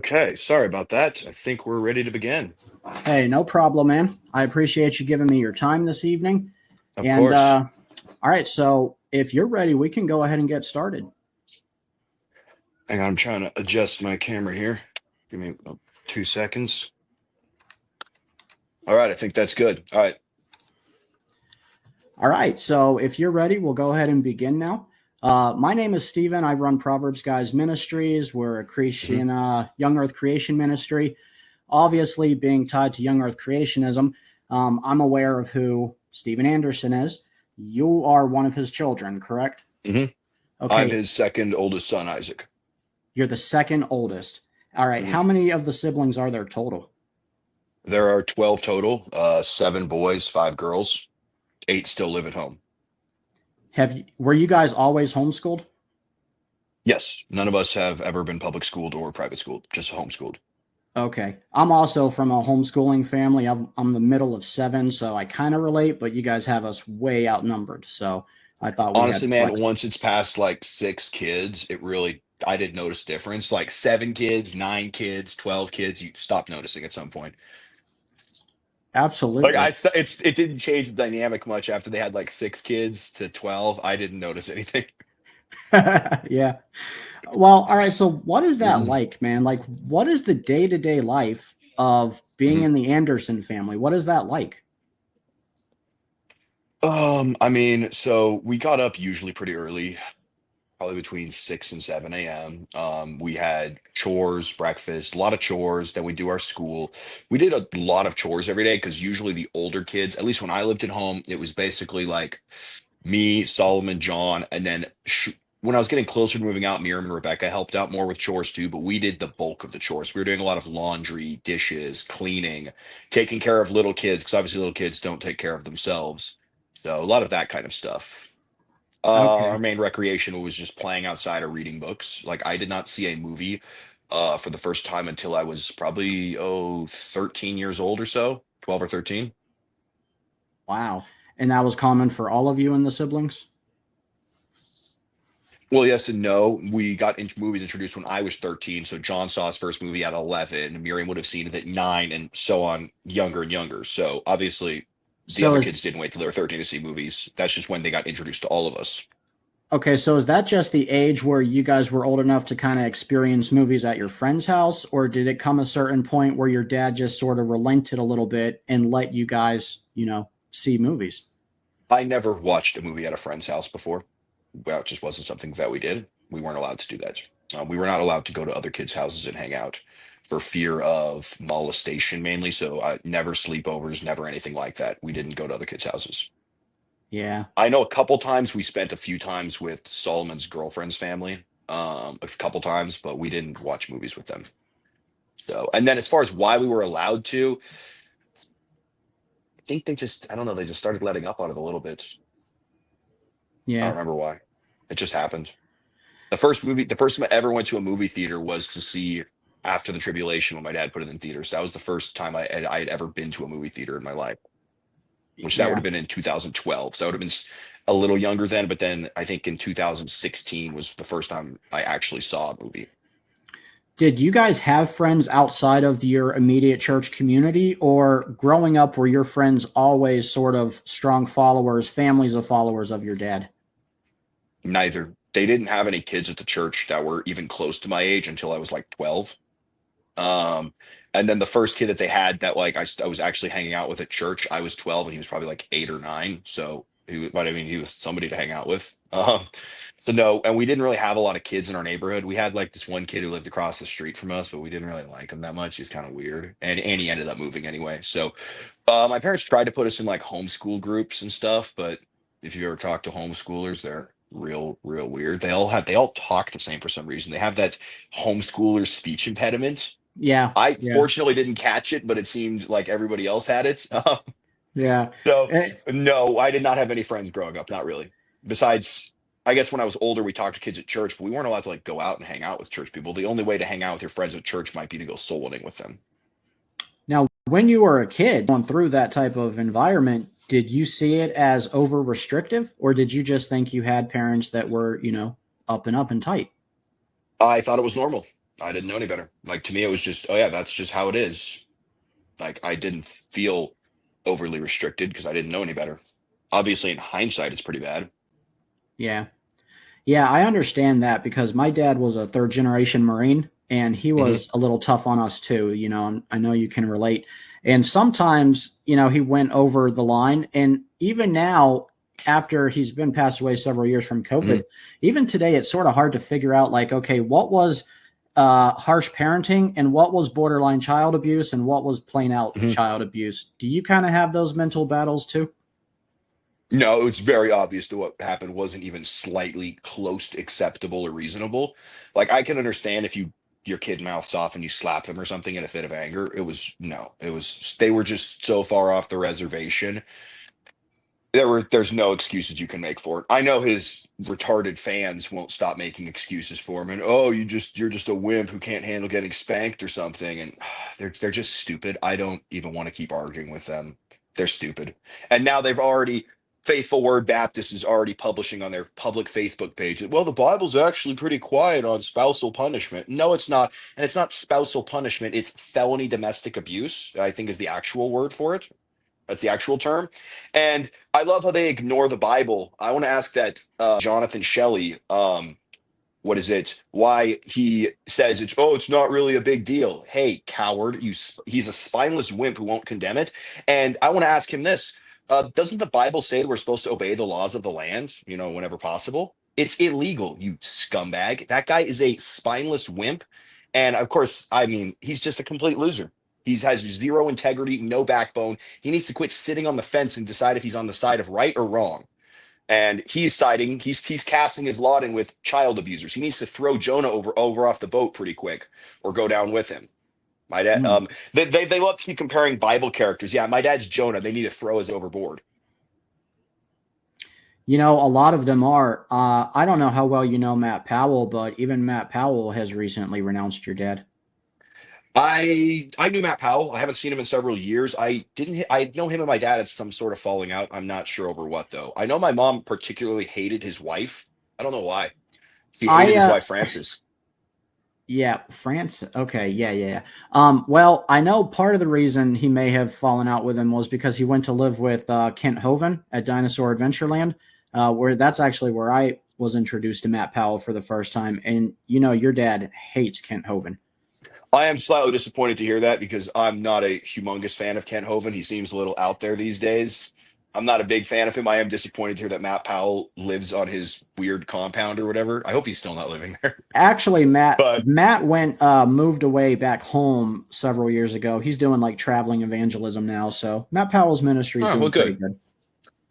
Okay, sorry about that. I think we're ready to begin. Hey, no problem, man. I appreciate you giving me your time this evening. Of And course. all right, so if you're ready, we can go ahead and get started. Hang on, I'm trying to adjust my camera here. Give me 2 seconds. All right, I think that's good. All right. All right, so if you're ready, we'll go ahead and begin now. My name is Steven. I run ProverbsGuys Ministries. We're a Christian Young Earth Creation Ministry. Obviously, being tied to Young Earth Creationism, I'm aware of who Steven Anderson is. You are one of his children, correct? Mm-hmm. Okay. I'm his second oldest son, Isaac. You're the second oldest. All right. How many of the siblings are there total? There are 12 total, 7 boys, 5 girls. 8 still live at home. Were you guys always homeschooled? Yes, none of us have ever been public schooled or private schooled, just homeschooled. Okay. I'm also from a homeschooling family. I'm the middle of 7, so I kind of relate, but you guys have us way outnumbered. So I thought honestly, man, once it's past like 6 kids, I didn't notice a difference. Like 7 kids, 9 kids, 12 kids, you stop noticing at some point. Absolutely. It didn't change the dynamic much after they had like 6 kids to 12. I didn't notice anything. Yeah. Well, all right. So what is that like, man? Like, what is the day-to-day life of being in the Anderson family? What is that like? I mean, so we got up usually pretty early, probably between 6 and 7 a.m. We had chores, breakfast, a lot of chores. Then we do our school. We did a lot of chores every day because usually the older kids, at least when I lived at home, it was basically like me, Solomon, John, and then when I was getting closer to moving out, Miriam and Rebecca helped out more with chores too, but we did the bulk of the chores. We were doing a lot of laundry, dishes, cleaning, taking care of little kids, because obviously little kids don't take care of themselves. So a lot of that kind of stuff. Okay. Our main recreation was just playing outside or reading books. Like I did not see a movie for the first time until I was probably 13 years old or so, 12 or 13. Wow. And that was common for all of you and the siblings? Well, yes and no. We got into movies introduced when I was 13. So John saw his first movie at 11. Miriam would have seen it at 9 and so on, younger and younger. So obviously the other kids didn't wait till they were 13 to see movies. That's just when they got introduced to all of us. Okay, so is that just the age where you guys were old enough to kind of experience movies at your friend's house, or did it come a certain point where your dad just sort of relented a little bit and let you guys, see movies? I never watched a movie at a friend's house before. Well, it just wasn't something that we did. We weren't allowed to do that. We were not allowed to go to other kids' houses and hang out for fear of molestation mainly. So never sleepovers, never anything like that. We didn't go to other kids' houses. Yeah. I know a couple times we spent a few times with Solomon's girlfriend's family, a couple times, but we didn't watch movies with them. So, and then as far as why we were allowed to, I think I don't know, they just started letting up on it a little bit. I Yeah. don't remember why. It just happened. The first time I ever went to a movie theater was to see After the Tribulation when my dad put it in theaters. That was the first time I had ever been to a movie theater in my life, which that would have been in 2012. So I would have been a little younger then, but then I think in 2016 was the first time I actually saw a movie. Did you guys have friends outside of your immediate church community, or growing up were your friends always sort of strong followers, families of followers of your dad? Neither. They didn't have any kids at the church that were even close to my age until I was like 12. And then the first kid that they had that like I was actually hanging out with at church, I was 12 and he was probably like 8 or 9. So he was somebody to hang out with. So no, and we didn't really have a lot of kids in our neighborhood. We had like this one kid who lived across the street from us, but we didn't really like him that much. He was kind of weird. And he ended up moving anyway. So my parents tried to put us in like homeschool groups and stuff, but if you ever talk to homeschoolers, they're real weird. They all talk the same for some reason. They have that homeschooler speech impediment. Yeah. I fortunately didn't catch it, but it seemed like everybody else had it. Yeah. So no, I did not have any friends growing up. Not really. Besides, I guess when I was older, we talked to kids at church, but we weren't allowed to like go out and hang out with church people. The only way to hang out with your friends at church might be to go soul winning with them. Now, when you were a kid going through that type of environment, did you see it as over restrictive, or did you just think you had parents that were, up and tight? I thought it was normal. I didn't know any better. Like to me, it was just, oh yeah, that's just how it is. Like I didn't feel overly restricted because I didn't know any better. Obviously, in hindsight, it's pretty bad. Yeah. Yeah, I understand that because my dad was a third generation Marine and he Hmm. was a little tough on us too. You know, and I know you can relate. And sometimes, he went over the line. And even now, after he's been passed away several years from Hmm. COVID, even today, it's sort of hard to figure out like, okay, what was harsh parenting and what was borderline child abuse and what was plain out Hmm. child abuse. Do you kind of have those mental battles too? No, it's very obvious that what happened wasn't even slightly close to acceptable or reasonable. Like I can understand if your kid mouths off and you slap them or something in a fit of anger. It was no, it was they were just so far off the reservation. There's no excuses you can make for it. I know his retarded fans won't stop making excuses for him and oh, you're just a wimp who can't handle getting spanked or something and they're just stupid. I don't even want to keep arguing with them. They're stupid. And now they've already Faithful Word Baptist is already publishing on their public Facebook page that, well, the Bible's actually pretty quiet on spousal punishment. No, it's not. And it's not spousal punishment, it's felony domestic abuse, I think is the actual word for it. That's the actual term. And I love how they ignore the Bible. I want to ask that Jonathan Shelley, what is it? Why he says it's not really a big deal. Hey, coward, he's a spineless wimp who won't condemn it. And I want to ask him this: doesn't the Bible say that we're supposed to obey the laws of the land? Whenever possible. It's illegal, you scumbag. That guy is a spineless wimp, and of course, I mean, he's just a complete loser. He has zero integrity, no backbone. He needs to quit sitting on the fence and decide if he's on the side of right or wrong. And he's casting his lot in with child abusers. He needs to throw Jonah over off the boat pretty quick, or go down with him. My dad, Hmm. they love to keep comparing Bible characters. Yeah, my dad's Jonah. They need to throw us overboard. A lot of them are. I don't know how well you know Matt Powell, but even Matt Powell has recently renounced your dad. I knew Matt Powell. I haven't seen him in several years. I know him and my dad had some sort of falling out. I'm not sure over what though. I know my mom particularly hated his wife. I don't know why. She I hated his wife Frances. Yeah, France. Okay, yeah, yeah, yeah. Well, I know part of the reason he may have fallen out with him was because he went to live with Kent Hovind at Dinosaur Adventureland, where that's actually where I was introduced to Matt Powell for the first time. And your dad hates Kent Hovind. I am slightly disappointed to hear that because I'm not a humongous fan of Kent Hovind. He seems a little out there these days. I'm not a big fan of him. I am disappointed to hear that Matt Powell lives on his weird compound or whatever. I hope he's still not living there. Actually, Matt But Matt went moved away back home several years ago. He's doing like traveling evangelism now. So Matt Powell's ministry is oh, well, doing pretty good. good.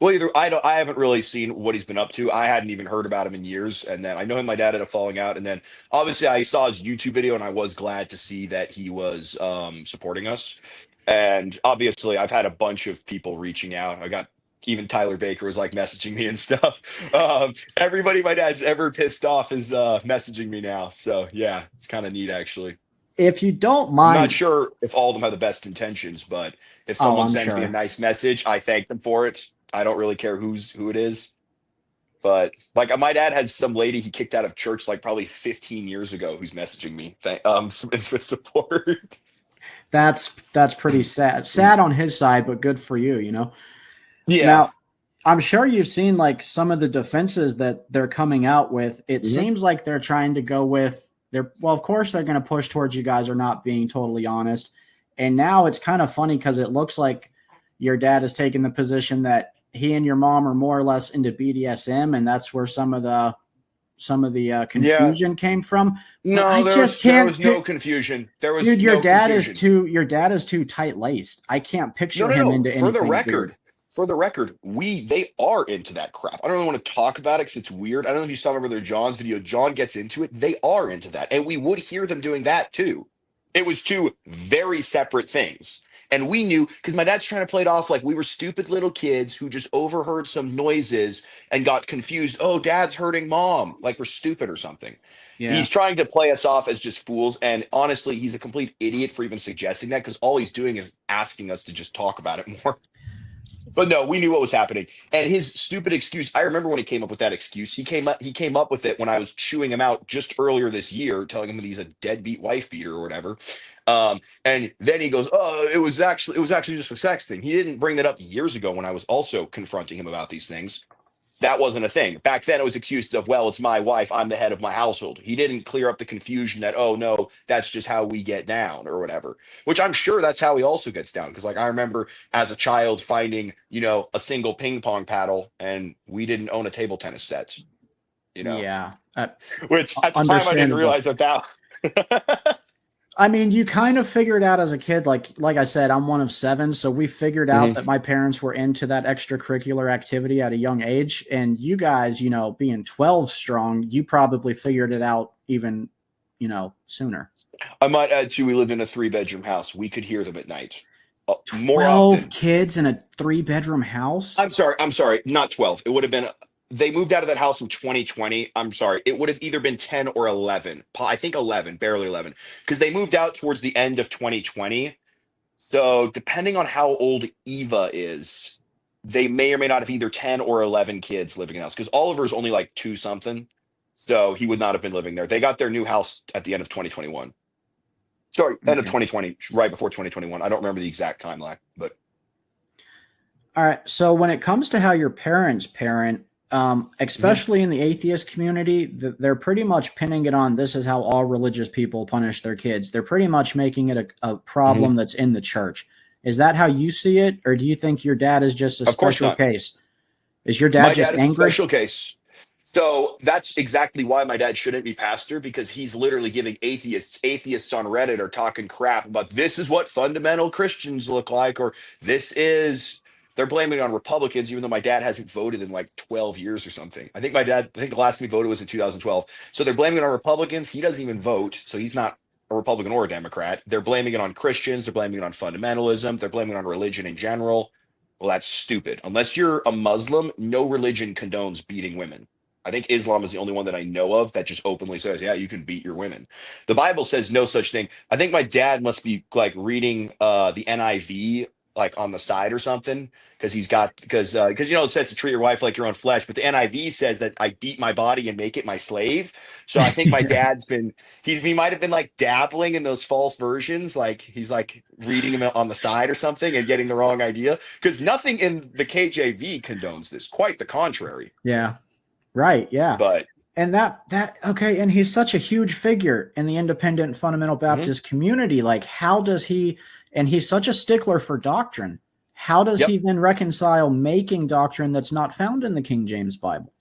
Well, either I haven't really seen what he's been up to. I hadn't even heard about him in years. And then I know him and my dad had a falling out. And then obviously I saw his YouTube video and I was glad to see that he was supporting us. And obviously I've had a bunch of people reaching out. I got even Tyler Baker was like messaging me and stuff. Everybody my dad's ever pissed off is messaging me now. So yeah, it's kind of neat actually. If you don't I'm not mind, sure if all of them have the best intentions, but if oh, someone I'm sends me a sure. nice message, I thank them for it. I don't really care who it is. But like my dad had some lady he kicked out of church like probably 15 years ago who's messaging me with support. That's pretty sad. Sad on his side, but good for you. Yeah. Now, I'm sure you've seen like some of the defenses that they're coming out with. It Hmm. seems like they're trying to go with well, of course they're going to push towards you guys are not being totally honest. And now it's kind of funny because it looks like your dad has taken the position that he and your mom are more or less into BDSM, and that's where some of the Yeah. confusion came from. But I No, just there can't was no confusion. There was dude, your no dad is confusion. too tight laced. I can't No, picture no, him no. into anything weird. For the record, they are into that crap. I don't really want to talk about it because it's weird. I don't know if you saw my brother John's video. John gets into it. They are into that, and we would hear them doing that too. It was two very separate things, and we knew because my dad's trying to play it off like we were stupid little kids who just overheard some noises and got confused. Oh, dad's hurting mom, like we're stupid or something. Yeah. He's trying to play us off as just fools, and honestly, he's a complete idiot for even suggesting that because all he's doing is asking us to just talk about it more. But no, we knew what was happening. And his stupid excuse, I remember when he came up with that excuse. He came up with it when I was chewing him out just earlier this year, telling him that he's a deadbeat wife beater or whatever. And then he goes, "Oh, it was actually just a sex thing." He didn't bring that up years ago when I was also confronting him about these things. That wasn't a thing. Back then it was accused of, well, it's my wife, I'm the head of my household. He didn't clear up the confusion that, oh no, that's just how we get down or whatever. Which I'm sure that's how he also gets down. Because like I remember as a child finding, a single ping pong paddle and we didn't own a table tennis set, Yeah, which at the time I didn't understandable. realize that. I mean, you kind of figured out as a kid, like I said, I'm one of 7, so we figured out that Mhm. my parents were into that extracurricular activity at a young age. And you guys, being 12 strong, you probably figured it out even, sooner. I might add too, we lived in a 3-bedroom house. We could hear them at night. More 12 often. kids in a 3-bedroom house? I'm sorry, not 12. It would have been, they moved out of that house in 2020. I'm sorry. It would have either been 10 or 11. I think 11, barely 11, because they moved out towards the end of 2020. So depending on how old Eva is, they may or may not have either 10 or 11 kids living in the house because Oliver's only like 2 something. So he would not have been living there. They got their new house at the end of 2021. Sorry, end of Okay. 2020, right before 2021. I don't remember the exact timeline, but All right. So when it comes to how your parents parent, Mhm. especially in the atheist community, they're pretty much pinning it on this is how all religious people punish their kids. They're pretty much making it a Mhm. problem that's in the church. Is that how you see it? Or do you think your dad is just a Of course special not. case? Is your dad My just dad is a angry? special case. So that's exactly why my dad shouldn't be pastor because he's literally giving atheists on Reddit are talking crap about this is what fundamental Christians look like, or this is they're blaming it on Republicans, even though my dad hasn't voted in like 12 years or something. I think the last time he voted was in 2012. So they're blaming it on Republicans. He doesn't even vote, so he's not a Republican or a Democrat. They're blaming it on Christians, they're blaming it on fundamentalism, they're blaming it on religion in general. Well, that's stupid. Unless you're a Muslim, no religion condones beating women. I think Islam is the only one that I know of that just openly says, yeah, you can beat your women. The Bible says no such thing. I think my dad must be like reading the NIV like on the side or something because it says to treat your wife like your own flesh, but the NIV says that I beat my body and make it my slave. So I think my Yeah. dad's been he might have been like dabbling in those false versions, like he's like reading them on the side or something and getting the wrong idea because nothing in the KJV condones this. Quite the contrary. Yeah. Right. Yeah. But And okay, and he's such a huge figure in the independent fundamental mhm, Baptist community. Like, how does he, and he's such a stickler for doctrine, how does yep, he then reconcile making doctrine that's not found in the King James Bible?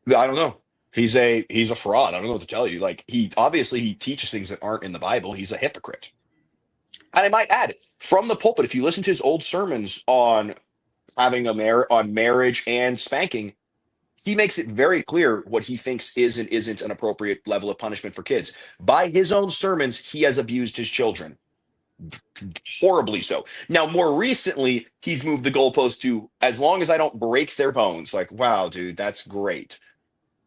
I don't know. He's a fraud. I don't know what to tell you. Like he teaches things that aren't in the Bible. He's a hypocrite. And I might add, from the pulpit, if you listen to his old sermons on on marriage and spanking, he makes it very clear what he thinks is and isn't an appropriate level of punishment for kids. By his own sermons, he has abused his children horribly so. Now, more recently, he's moved the goalpost to as long as I don't break their bones. Like, wow, dude, that's great.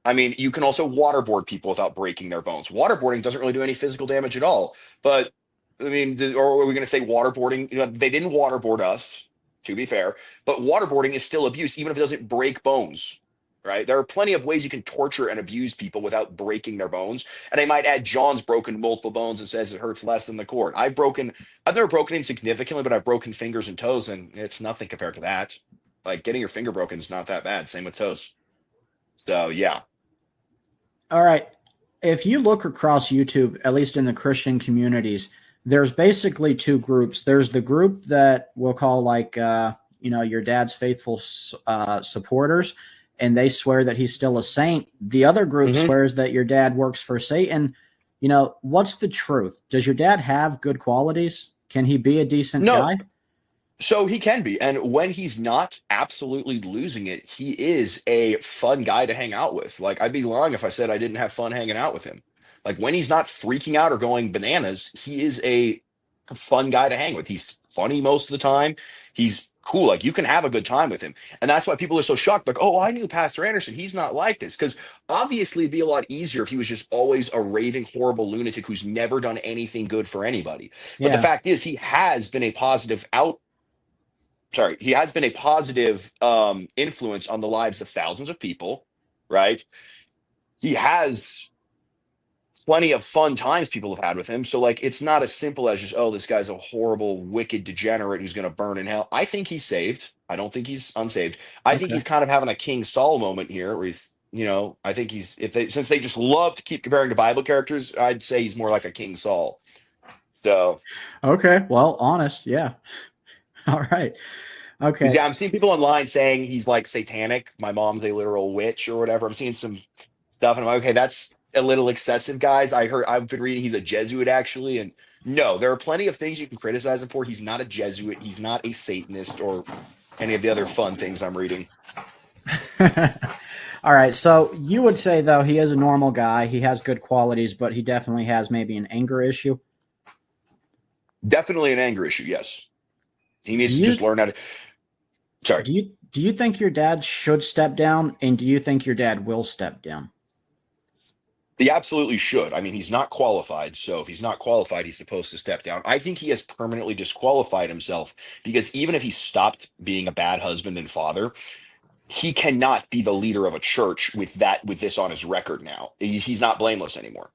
I mean, you can also waterboard people without breaking their bones. Waterboarding doesn't really do any physical damage at all. But I mean, or are we going to say waterboarding? They didn't waterboard us, to be fair, but waterboarding is still abuse, even if it doesn't break bones. Right? There are plenty of ways you can torture and abuse people without breaking their bones. And I might add, John's broken multiple bones and says it hurts less than the cord. I've never broken insignificantly, but I've broken fingers and toes, and it's nothing compared to that. Like getting your finger broken is not that bad. Same with toes. So yeah. All right. If you look across YouTube, at least in the Christian communities, there's basically 2 groups. There's the group that we'll call like, your dad's faithful supporters, and they swear that he's still a saint. The other group Mhm. swears that your dad works for Satan. What's the truth? Does your dad have good qualities? Can he be a decent No, guy? so he can be. And when he's not absolutely losing it, he is a fun guy to hang out with. Like, I'd be lying if I said I didn't have fun hanging out with him. Like, when he's not freaking out or going bananas, he is a fun guy to hang with. He's funny most of the time. He's cool. Like, you can have a good time with him. And that's why people are so shocked. Like, oh, I knew Pastor Anderson. He's not like this. Because obviously, it'd be a lot easier if he was just always a raving, horrible lunatic who's never done anything good for anybody. But the Yeah. fact is, he has been a positive sorry, he has been a positive influence on the lives of thousands of people, right? He has plenty of fun times people have had with him. So like it's not as simple as just, oh, this guy's a horrible, wicked degenerate who's gonna burn in hell. I think he's saved. I don't think he's unsaved. I think Okay. he's kind of having a King Saul moment here where he's, I think he's if they since they just love to keep comparing to Bible characters, I'd say he's more like a King Saul. So Okay. Well, honest. Yeah. All right. because Okay. yeah, I'm seeing people online saying he's like satanic. My mom's a literal witch or whatever. I'm seeing some stuff, and I'm like, okay, that's a little excessive, guys. I've been reading he's a Jesuit actually, and no, there are plenty of things you can criticize him for. He's not a Jesuit. He's not a Satanist or any of the other fun things I'm reading. All right. So you would say though he is a normal guy. He has good qualities, but he definitely has maybe an anger issue. Definitely an anger issue. Yes, he Do needs to just you learn how to. Sorry. do you think your dad should step down, and do you think your dad will step down? He absolutely should. I mean, he's not qualified. So if he's not qualified, he's supposed to step down. I think he has permanently disqualified himself because even if he stopped being a bad husband and father, he cannot be the leader of a church with this on his record now. He's not blameless anymore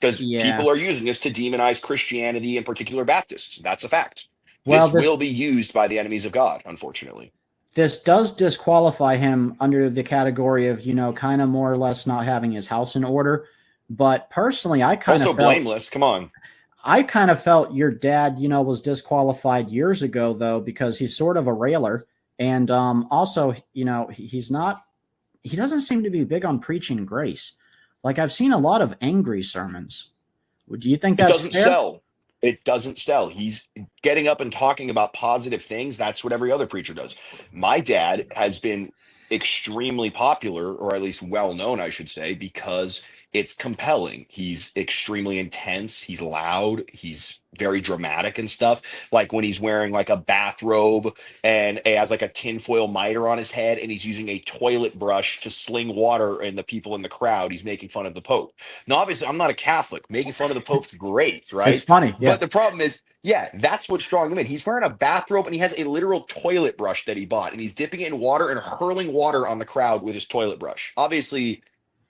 because Yeah. people are using this to demonize Christianity, in particular Baptists. That's a fact. Well, This will be used by the enemies of God, unfortunately. this does disqualify him under the category of, kind of more or less not having his house in order. But personally, Also blameless. Come on. I kind of felt your dad, was disqualified years ago though, because he's sort of a railer. And also, he doesn't seem to be big on preaching grace. Like I've seen a lot of angry sermons. Do you think It that's doesn't fair? sell. It doesn't sell. He's getting up and talking about positive things. That's what every other preacher does. My dad has been extremely popular, or at least well known, I should say, because it's compelling. He's extremely intense. He's loud. He's very dramatic and stuff. Like when he's wearing like a bathrobe and he has like a tinfoil miter on his head and he's using a toilet brush to sling water in the people in the crowd. He's making fun of the Pope. Now, obviously, I'm not a Catholic. Making fun of the Pope's great, It's right? funny. Yeah. But the problem is, yeah, that's what's drawing him in. He's wearing a bathrobe and he has a literal toilet brush that he bought, and he's dipping it in water and hurling water on the crowd with his toilet brush. Obviously,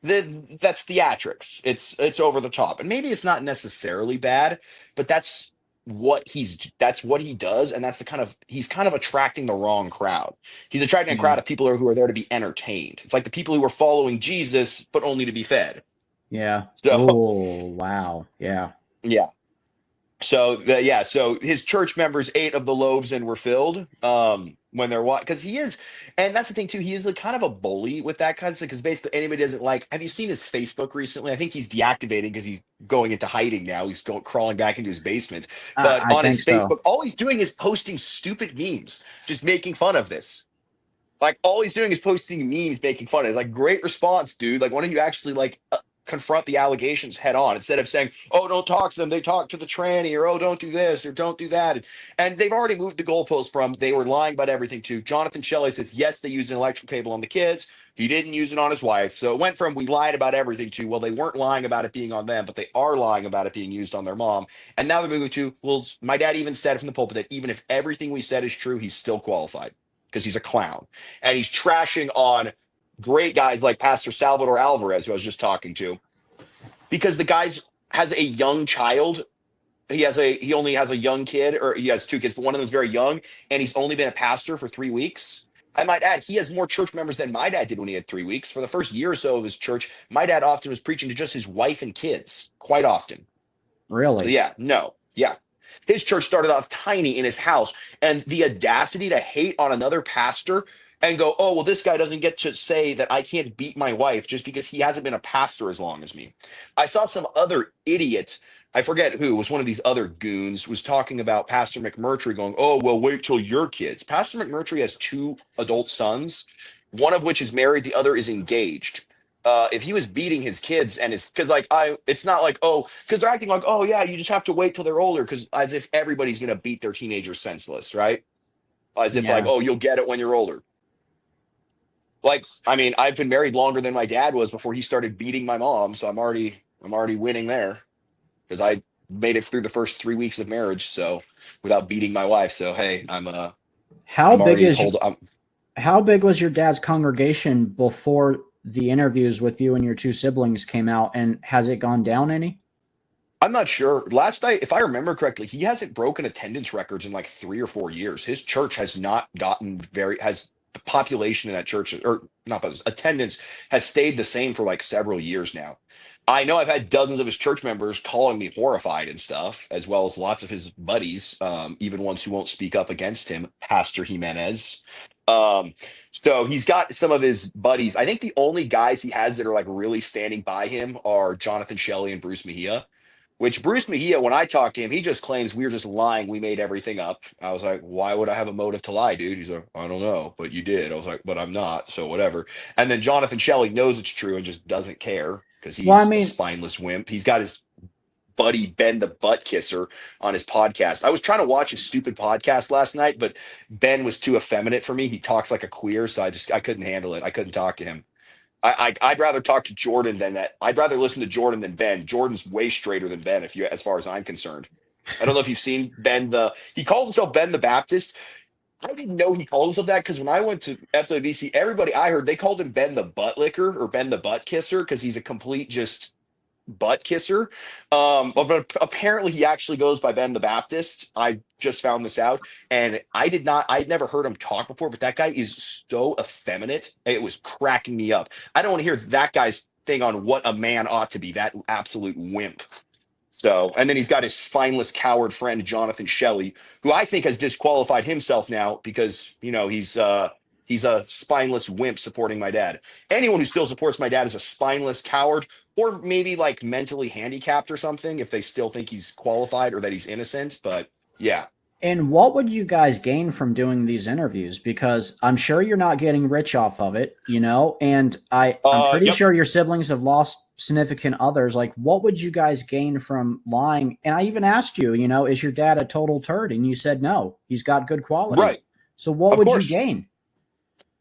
that's theatrics. It's over the top, and maybe it's not necessarily bad, but that's what he does, and that's he's kind of attracting the wrong crowd. He's attracting a Yeah. crowd of people who are there to be entertained. It's like the people who are following Jesus, but only to be fed. Yeah. So Oh, wow. Yeah. yeah. So his church members ate of the loaves and were filled. When they're because he is, and that's the thing too. He is a kind of a bully with that kind of stuff. Because basically, anybody doesn't like. Have you seen his Facebook recently? I think he's deactivating because he's going into hiding now. He's crawling back into his basement. But I on think his so. Facebook, all he's doing is posting stupid memes, just making fun of this. Like all he's doing is posting memes, making fun of it. Like great response, dude. Like why don't you actually confront the allegations head on instead of saying, "Oh, don't talk to them. They talk to the tranny," or "Oh, don't do this," or "Don't do that." And they've already moved the goalposts from they were lying about everything to Jonathan Shelley says, yes, they used an electrical cable on the kids. He didn't use it on his wife. So it went from we lied about everything to, well, they weren't lying about it being on them, but they are lying about it being used on their mom. And now they're moving to, well, my dad even said from the pulpit that even if everything we said is true, he's still qualified because he's a clown. And he's trashing on great guys like Pastor Salvador Alvarez, who I was just talking to, because the guy's has a young child. He only has a young kid, or he has two kids, but one of them is very young, and he's only been a pastor for 3 weeks. I might add, he has more church members than my dad did when he had 3 weeks. For the first year or so of his church, my dad often was preaching to just his wife and kids, quite often. So Really? yeah, no, yeah. His church started off tiny in his house, and the audacity to hate on another pastor and go, oh, well, this guy doesn't get to say that I can't beat my wife just because he hasn't been a pastor as long as me. I saw some other idiot, I forget who, was one of these other goons, was talking about Pastor McMurtry going, oh, well, wait till your kids. Pastor McMurtry has two adult sons, one of which is married, the other is engaged. If he was beating his kids and because it's not like, oh, because they're acting like, oh yeah, you just have to wait till they're older, because as if everybody's gonna beat their teenagers senseless, right? As if like, Yeah. oh, you'll get it when you're older. Like, I mean, I've been married longer than my dad was before he started beating my mom, so I'm already winning there because I made it through the first 3 weeks of marriage, so without beating my wife. So hey, I'm How I'm big already is hold. how big was your dad's congregation before the interviews with you and your two siblings came out, and has it gone down any? I'm not sure. Last night, if I remember correctly, he hasn't broken attendance records in like 3 or 4 years. His church has not gotten has the population in that church, or not, but attendance has stayed the same for like several years now. I know I've had dozens of his church members calling me horrified and stuff, as well as lots of his buddies, even ones who won't speak up against him, Pastor Jimenez. Um, so he's got some of his buddies. I think the only guys he has that are like really standing by him are Jonathan Shelley and Bruce Mejia. Which Bruce Mejia, when I talked to him, he just claims we were just lying. We made everything up. I was like, why would I have a motive to lie, dude? He's like, I don't know, but you did. I was like, but I'm not, so whatever. And then Jonathan Shelley knows it's true and just doesn't care because Well, I he's a mean, spineless wimp. He's got his buddy Ben the Butt Kisser on his podcast. I was trying to watch his stupid podcast last night, but Ben was too effeminate for me. He talks like a queer, so I couldn't handle it. I couldn't talk to him. I'd rather talk to Jordan than that. I'd rather listen to Jordan than Ben. Jordan's way straighter than Ben, as far as I'm concerned. I don't know if you've seen he calls himself Ben the Baptist. I didn't know he called himself that because when I went to FWBC, everybody I heard they called him Ben the Butt Licker or Ben the Butt Kisser because he's a complete just butt kisser. But apparently he actually goes by Ben the Baptist. I just found this out, and I'd never heard him talk before, but that guy is so effeminate. It was cracking me up. I don't want to hear that guy's thing on what a man ought to be, that absolute wimp. So, and then he's got his spineless coward friend, Jonathan Shelley, who I think has disqualified himself now because, he's a spineless wimp supporting my dad. Anyone who still supports my dad is a spineless coward or maybe like mentally handicapped or something if they still think he's qualified or that he's innocent. But yeah. and what would you guys gain from doing these interviews? Because I'm sure you're not getting rich off of it, and I'm pretty Yep. sure your siblings have lost significant others. Like, what would you guys gain from lying? And I even asked you, is your dad a total turd? And you said no, he's got good Right. qualities. So what Of would you course. gain?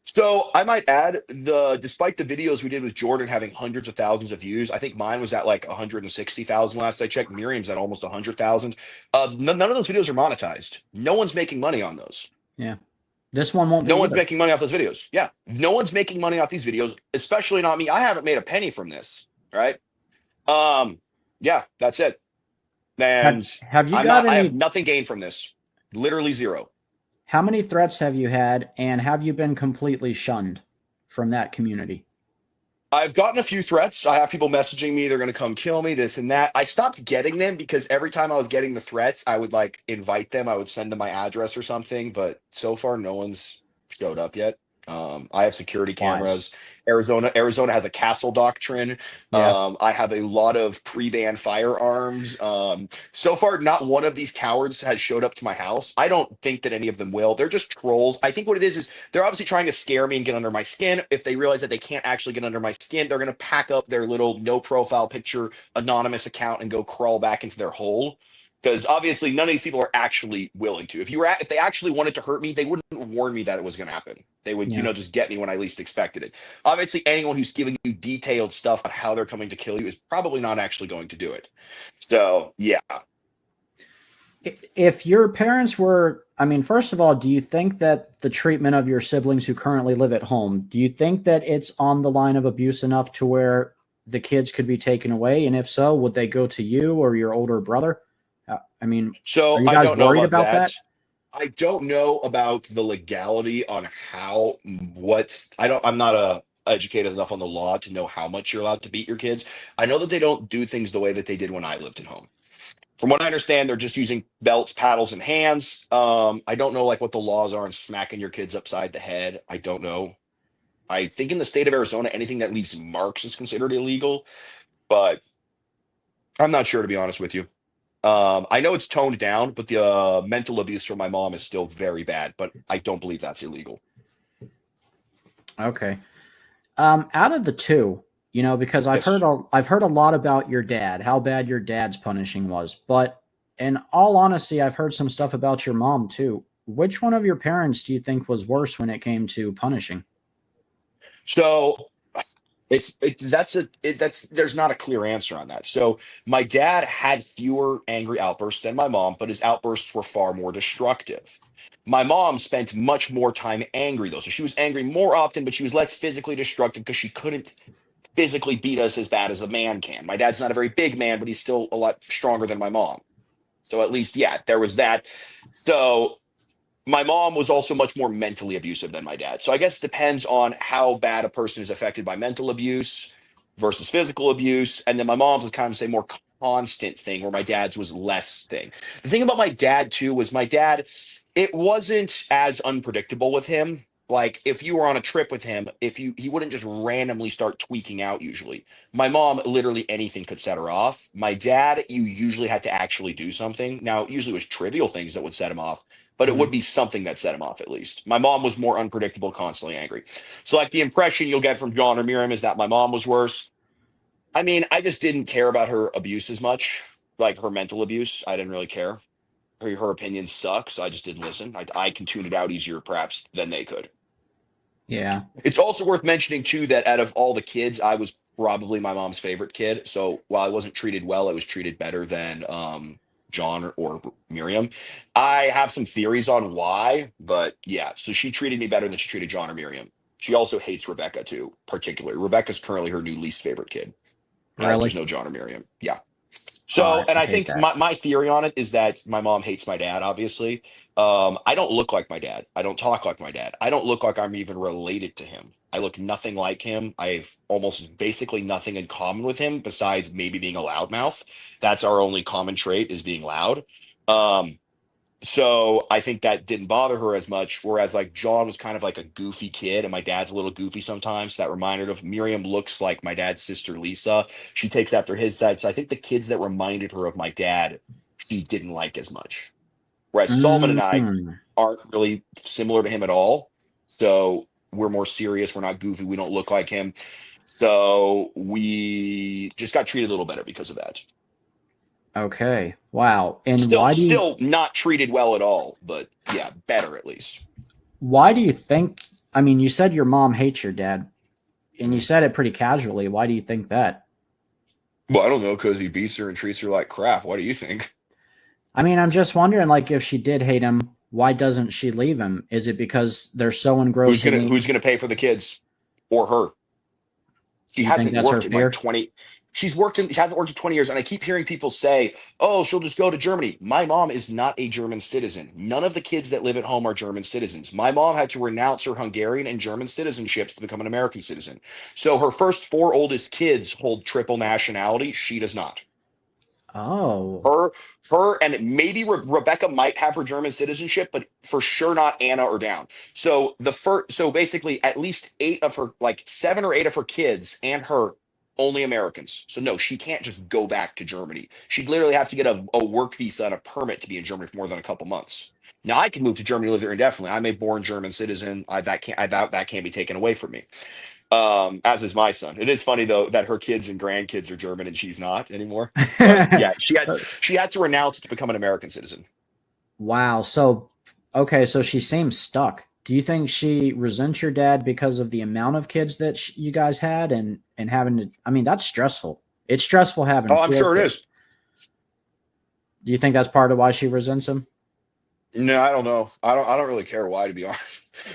So I might add despite the videos we did with Jordan having hundreds of thousands of views, I think mine was at like 160,000 last I checked. Miriam's at almost 100,000. None of those videos are monetized. No one's making money on those. Yeah. This one won't be No one's either. making money off those videos. Yeah. No one's making money off these videos, especially not me. I haven't made a penny from this. Right. Yeah, that's it. And Have you got I any? have nothing gained from this. Literally zero. How many threats have you had, and have you been completely shunned from that community? I've gotten a few threats. I have people messaging me, they're going to come kill me, this and that. I stopped getting them because every time I was getting the threats, I would like invite them. I would send them my address or something, but so far no one's showed up yet. I have security cameras. Arizona has a castle doctrine. Yeah. I have a lot of pre-ban firearms. So far, not one of these cowards has showed up to my house. I don't think that any of them will. They're just trolls. I think what it is they're obviously trying to scare me and get under my skin. If they realize that they can't actually get under my skin, they're going to pack up their little no profile picture anonymous account and go crawl back into their hole. Because obviously none of these people are actually willing to. If they actually wanted to hurt me, they wouldn't warn me that it was going to happen. They would, just get me when I least expected it. Obviously, anyone who's giving you detailed stuff on how they're coming to kill you is probably not actually going to do it. So, yeah. If your parents were, first of all, do you think that the treatment of your siblings who currently live at home, do you think that it's on the line of abuse enough to where the kids could be taken away? And if so, would they go to you or your older brother? So are you I guys don't know worried about about that? I don't know about the legality on I'm not educated enough on the law to know how much you're allowed to beat your kids. I know that they don't do things the way that they did when I lived at home. From what I understand, they're just using belts, paddles, and hands. I don't know like what the laws are on smacking your kids upside the head. I don't know. I think in the state of Arizona, anything that leaves marks is considered illegal, but I'm not sure to be honest with you. I know it's toned down, but the mental abuse from my mom is still very bad, but I don't believe that's illegal. Okay. Out of the two, because I've Yes. heard a lot about your dad, how bad your dad's punishing was, but in all honesty, I've heard some stuff about your mom too. Which one of your parents do you think was worse when it came to punishing? So There's not a clear answer on that. So my dad had fewer angry outbursts than my mom, but his outbursts were far more destructive. My mom spent much more time angry though. So she was angry more often, but she was less physically destructive because she couldn't physically beat us as bad as a man can. My dad's not a very big man, but he's still a lot stronger than my mom. So at least, yeah, there was that. So my mom was also much more mentally abusive than my dad. So I guess it depends on how bad a person is affected by mental abuse versus physical abuse. And then my mom's was kind of say more constant thing, where my dad's was less thing. The thing about my dad too was my dad, it wasn't as unpredictable with him. Like if you were on a trip with him, he wouldn't just randomly start tweaking out usually. My mom, literally anything could set her off. My dad, you usually had to actually do something. Now, usually it was trivial things that would set him off, but it would be something that set him off at least. My mom was more unpredictable, constantly angry. So, like, the impression you'll get from John or Miriam is that my mom was worse. I mean, I just didn't care about her abuse as much, like her mental abuse. I didn't really care. Her opinions suck, so I just didn't listen. I can tune it out easier, perhaps, than they could. Yeah. It's also worth mentioning, too, that out of all the kids, I was probably my mom's favorite kid. So while I wasn't treated well, I was treated better than John or Miriam. I have some theories on why, but yeah. So she treated me better than she treated John or Miriam. She also hates Rebecca, too, particularly. Rebecca's currently her new least favorite kid. Really? There's no John or Miriam. Yeah. So, and I I hate think that. my theory on it is that my mom hates my dad, obviously. I don't look like my dad. I don't talk like my dad. I don't look like I'm even related to him. I look nothing like him. I have almost basically nothing in common with him besides maybe being a loudmouth. That's our only common trait, is being loud. Um, so I think that didn't bother her as much. Whereas like John was kind of like a goofy kid, and my dad's a little goofy sometimes. So that reminded of Miriam looks like my dad's sister Lisa. She takes after his side. So I think the kids that reminded her of my dad, she didn't like as much. Whereas Solomon and I Mm, aren't really similar to him at all. So we're more serious. We're not goofy. We don't look like him. So we just got treated a little better because of that. okay. Wow. And Still not treated well at all, but yeah, better at least. why do you think, I mean, you said your mom hates your dad and you said it pretty casually. Why do you think that? Well, I don't know, because he beats her and treats her like crap. What do you think? I mean, I'm just wondering, like, if she did hate him, why doesn't she leave him? Is it because they're so engrossed in Who's gonna pay for the kids, or her? She you think hasn't that's her worked in like fear? 20. She hasn't worked in 20 years, and I keep hearing people say, "Oh, she'll just go to Germany." My mom is not a German citizen. None of the kids that live at home are German citizens. My mom had to renounce her Hungarian and German citizenships to become an American citizen. So her first four oldest kids hold triple nationality. She does not. Oh, Her and maybe Rebecca might have her German citizenship, but for sure not Anna or down. So so basically, at least eight of her, like seven or eight of her kids and her, only Americans. So no, she can't just go back to Germany. She'd literally have to get a work visa and a permit to be in Germany for more than a couple months. Now I can move to Germany, live there indefinitely. I'm a born German citizen. That can't be taken away from me. As is my son. It is funny though that her kids and grandkids are German and she's not anymore. But yeah, she had to renounce to become an American citizen. wow. So, okay, so she seems stuck. Do you think she resents your dad because of the amount of kids that you guys had and having to? I mean, that's stressful. It's stressful having Oh, I'm four sure it kids. is. Do you think that's part of why she resents him? No, I don't know. I don't really care why, to be honest.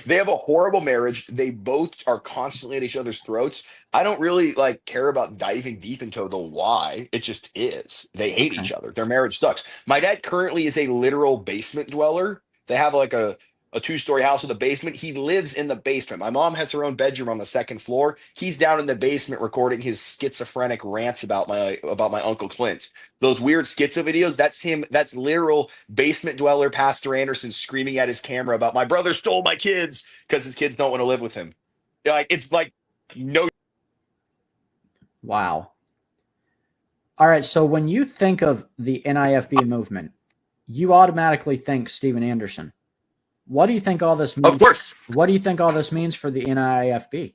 They have a horrible marriage. They both are constantly at each other's throats. I don't really like care about diving deep into the why. It just is. They hate Okay. each other. Their marriage sucks. My dad currently is a literal basement dweller. They have like a two-story house with a basement. He lives in the basement. My mom has her own bedroom on the second floor. He's down in the basement recording his schizophrenic rants about my Uncle Clint. Those weird schizo videos, that's him. That's literal basement dweller Pastor Anderson screaming at his camera about my brother stole my kids because his kids don't want to live with him. Like it's like no. Wow. All right. So when you think of the NIFB movement, you automatically think Steven Anderson. What do you think all this Of means? course. What do you think all this means for the NIFB?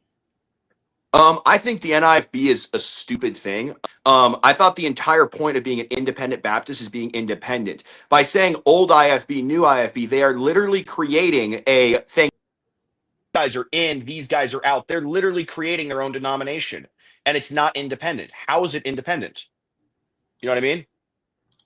I think the NIFB is a stupid thing. I thought the entire point of being an independent Baptist is being independent. By saying old IFB, new IFB, they are literally creating a thing guys are in, these guys are out. They're literally creating their own denomination, and it's not independent. How is it independent? You know what I mean?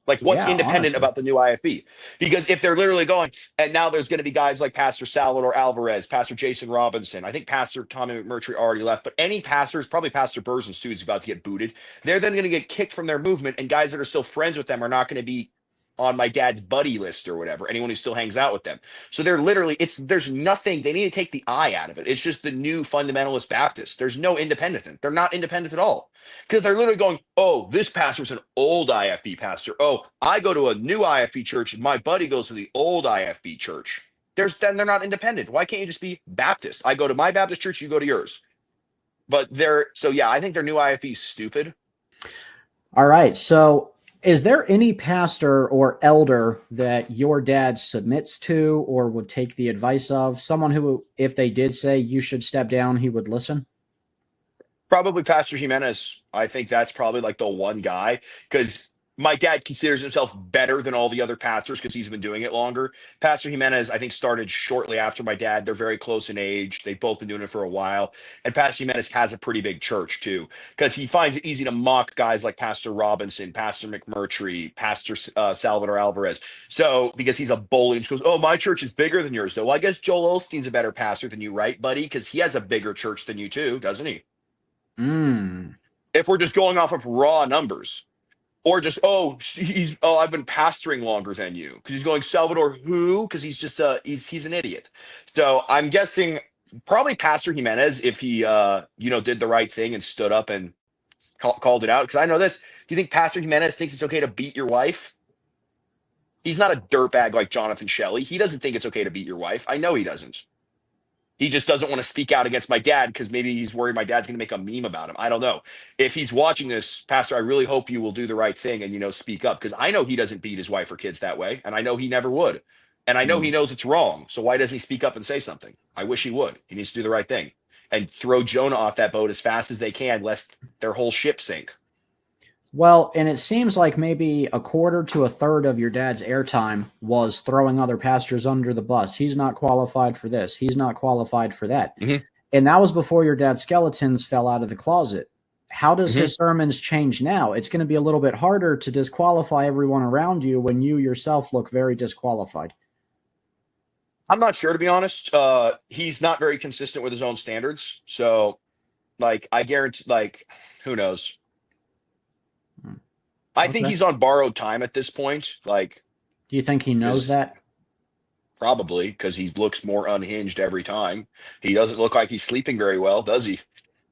Like, what's Yeah, independent honestly. about the new IFB? Because if they're literally going, and now there's going to be guys like Pastor Salvador Alvarez, Pastor Jason Robinson, I think Pastor Tommy McMurtry already left, but any pastors, probably Pastor Burzens too, is about to get booted. They're then going to get kicked from their movement, and guys that are still friends with them are not going to be on my dad's buddy list or whatever, anyone who still hangs out with them. So they're literally, there's nothing, they need to take the I out of it. It's just the new fundamentalist Baptist. There's no independent. They're not independent at all. Because they're literally going, oh, this pastor's an old IFB pastor. Oh, I go to a new IFB church, and my buddy goes to the old IFB church. Then they're not independent. Why can't you just be Baptist? I go to my Baptist church, you go to yours. But I think their new IFB is stupid. All right. So is there any pastor or elder that your dad submits to or would take the advice of? Someone who, if they did say you should step down, he would listen? Probably Pastor Jimenez. I think that's probably like the one guy, because my dad considers himself better than all the other pastors because he's been doing it longer. Pastor Jimenez, I think, started shortly after my dad. They're very close in age. They've both been doing it for a while. And Pastor Jimenez has a pretty big church too, because he finds it easy to mock guys like Pastor Robinson, Pastor McMurtry, Pastor Salvador Alvarez. So because he's a bully and she goes, oh, my church is bigger than yours. So well, I guess Joel Osteen's a better pastor than you, right, buddy? Because he has a bigger church than you too, doesn't he? If we're just going off of raw numbers, or just I've been pastoring longer than you, because he's going Salvador who, because he's just he's an idiot. So I'm guessing probably Pastor Jimenez, if he did the right thing and stood up and called it out. Because I know this. Do you think Pastor Jimenez thinks it's okay to beat your wife? He's not a dirtbag like Jonathan Shelley. He doesn't think it's okay to beat your wife. I know he doesn't. He just doesn't want to speak out against my dad because maybe he's worried my dad's going to make a meme about him. I don't know. If he's watching this, Pastor, I really hope you will do the right thing and, speak up, because I know he doesn't beat his wife or kids that way. And I know he never would. And I know he knows it's wrong. So why doesn't he speak up and say something? I wish he would. He needs to do the right thing and throw Jonah off that boat as fast as they can, lest their whole ship sink. Well, and it seems like maybe a quarter to a third of your dad's airtime was throwing other pastors under the bus. He's not qualified for this. He's not qualified for that. Mm-hmm. And that was before your dad's skeletons fell out of the closet. How does his sermons change now? It's going to be a little bit harder to disqualify everyone around you when you yourself look very disqualified. I'm not sure, to be honest. He's not very consistent with his own standards. So, I guarantee, who knows? I think he's on borrowed time at this point. Do you think he knows that? Probably, because he looks more unhinged every time. He doesn't look like he's sleeping very well, does he?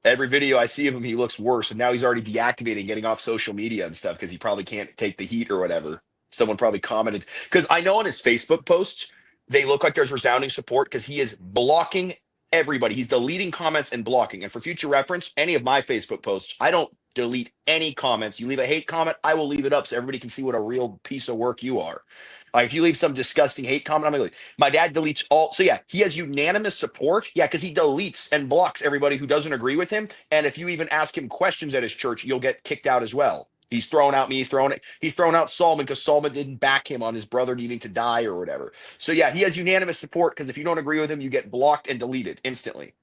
Every video I see of him, he looks worse. And now he's already deactivating, getting off social media and stuff because he probably can't take the heat or whatever. Someone probably commented. Because I know on his Facebook posts, they look like there's resounding support because he is blocking everybody. He's deleting comments and blocking. And for future reference, any of my Facebook posts, I don't delete any comments. You leave a hate comment, I will leave it up so everybody can see what a real piece of work you are. If you leave some disgusting hate comment, I'm gonna leave. My dad deletes all. So yeah, he has unanimous support. Yeah, because he deletes and blocks everybody who doesn't agree with him. And if you even ask him questions at his church, you'll get kicked out as well. He's thrown out me. He's thrown out Solomon because Solomon didn't back him on his brother needing to die or whatever. So yeah, he has unanimous support because if you don't agree with him, you get blocked and deleted instantly.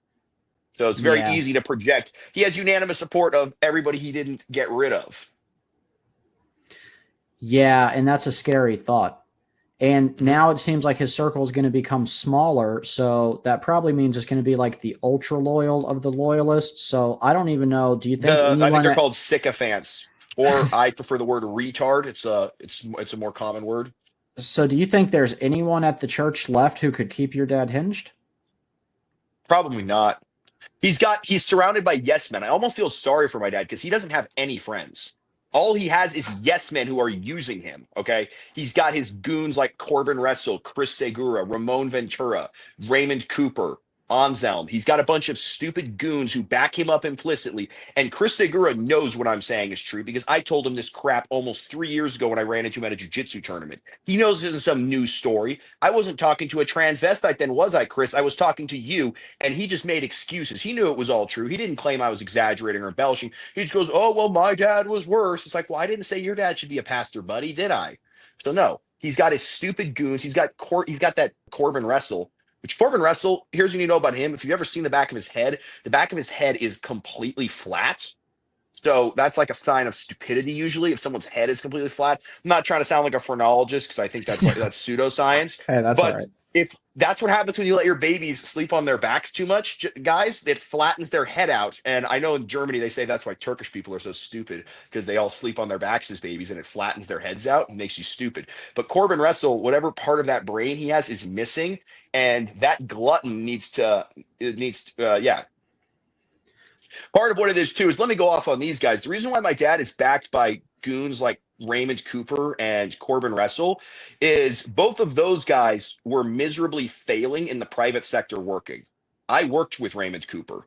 So it's very easy to project. He has unanimous support of everybody he didn't get rid of. Yeah, and that's a scary thought. And now it seems like his circle is going to become smaller. So that probably means it's going to be like the ultra loyal of the loyalists. So I don't even know. Do you think I think they're called sycophants, or I prefer the word retard. It's a more common word. So do you think there's anyone at the church left who could keep your dad hinged? Probably not. He's surrounded by yes men. I almost feel sorry for my dad because he doesn't have any friends. All he has is yes men who are using him. Okay. He's got his goons like Corbin Russell, Chris Segura, Ramon Ventura, Raymond Cooper, Anselm. He's got a bunch of stupid goons who back him up implicitly. And Chris Segura knows what I'm saying is true because I told him this crap almost 3 years ago when I ran into him at a jiu-jitsu tournament. He knows this isn't some news story. I wasn't talking to a transvestite then, was I, Chris? I was talking to you, and he just made excuses. He knew it was all true. He didn't claim I was exaggerating or embellishing. He just goes, oh, well, my dad was worse. It's like, well, I didn't say your dad should be a pastor, buddy, did I? So no, he's got his stupid goons. He's got that Corbin Russell, Which Corbin Russell, here's what you know about him. If you've ever seen the back of his head is completely flat. So that's like a sign of stupidity usually if someone's head is completely flat. I'm not trying to sound like a phrenologist because I think that's pseudoscience. Hey, that's all But right. if that's what happens when you let your babies sleep on their backs too much, guys, it flattens their head out. And I know in Germany they say that's why Turkish people are so stupid because they all sleep on their backs as babies and it flattens their heads out and makes you stupid. But Corbin Russell, whatever part of that brain he has is missing, and that glutton yeah, part of what it is too is let me go off on these guys. The reason why my dad is backed by goons like Raymond Cooper and Corbin Russell is both of those guys were miserably failing in the private sector working. I worked with Raymond Cooper.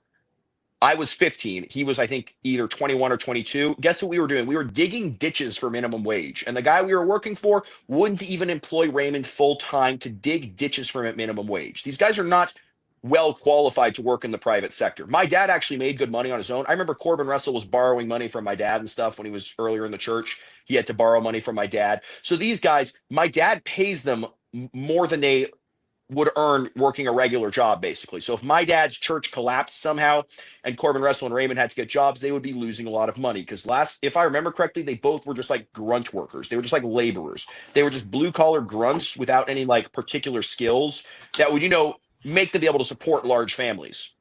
I was 15. He was, I think, either 21 or 22. Guess what we were doing? We were digging ditches for minimum wage. And the guy we were working for wouldn't even employ Raymond full time to dig ditches for minimum wage. These guys are not well qualified to work in the private sector. My dad actually made good money on his own. I remember Corbin Russell was borrowing money from my dad and stuff when he was earlier in the church. He had to borrow money from my dad. So these guys, my dad pays them more than they would earn working a regular job, basically. So if my dad's church collapsed somehow and Corbin Russell and Raymond had to get jobs, they would be losing a lot of money. Because if I remember correctly, they both were just like grunt workers. They were just like laborers. They were just blue collar grunts without any like particular skills that would, make them be able to support large families.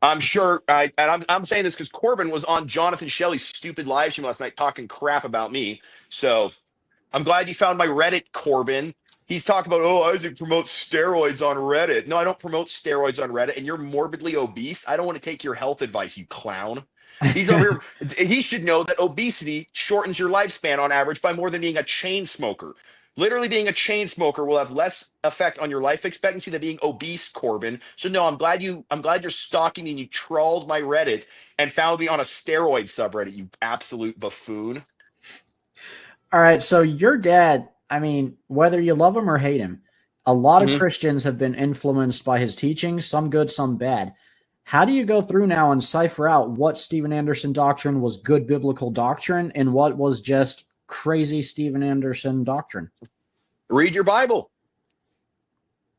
I'm sure, I'm saying this because Corbin was on Jonathan Shelley's stupid live stream last night talking crap about me. So I'm glad you found my Reddit, Corbin. He's talking about, Isaac promotes steroids on Reddit. No, I don't promote steroids on Reddit. And you're morbidly obese. I don't want to take your health advice, you clown. He's over here. He should know that obesity shortens your lifespan on average by more than being a chain smoker. Literally being a chain smoker will have less effect on your life expectancy than being obese, Corbin. So no, I'm glad you're stalking me and you trawled my Reddit and found me on a steroid subreddit, you absolute buffoon. All right, so your dad, I mean, whether you love him or hate him, a lot of Christians have been influenced by his teachings, some good, some bad. How do you go through now and cipher out what Steven Anderson doctrine was good biblical doctrine and what was just crazy Steven Anderson doctrine? Read your Bible.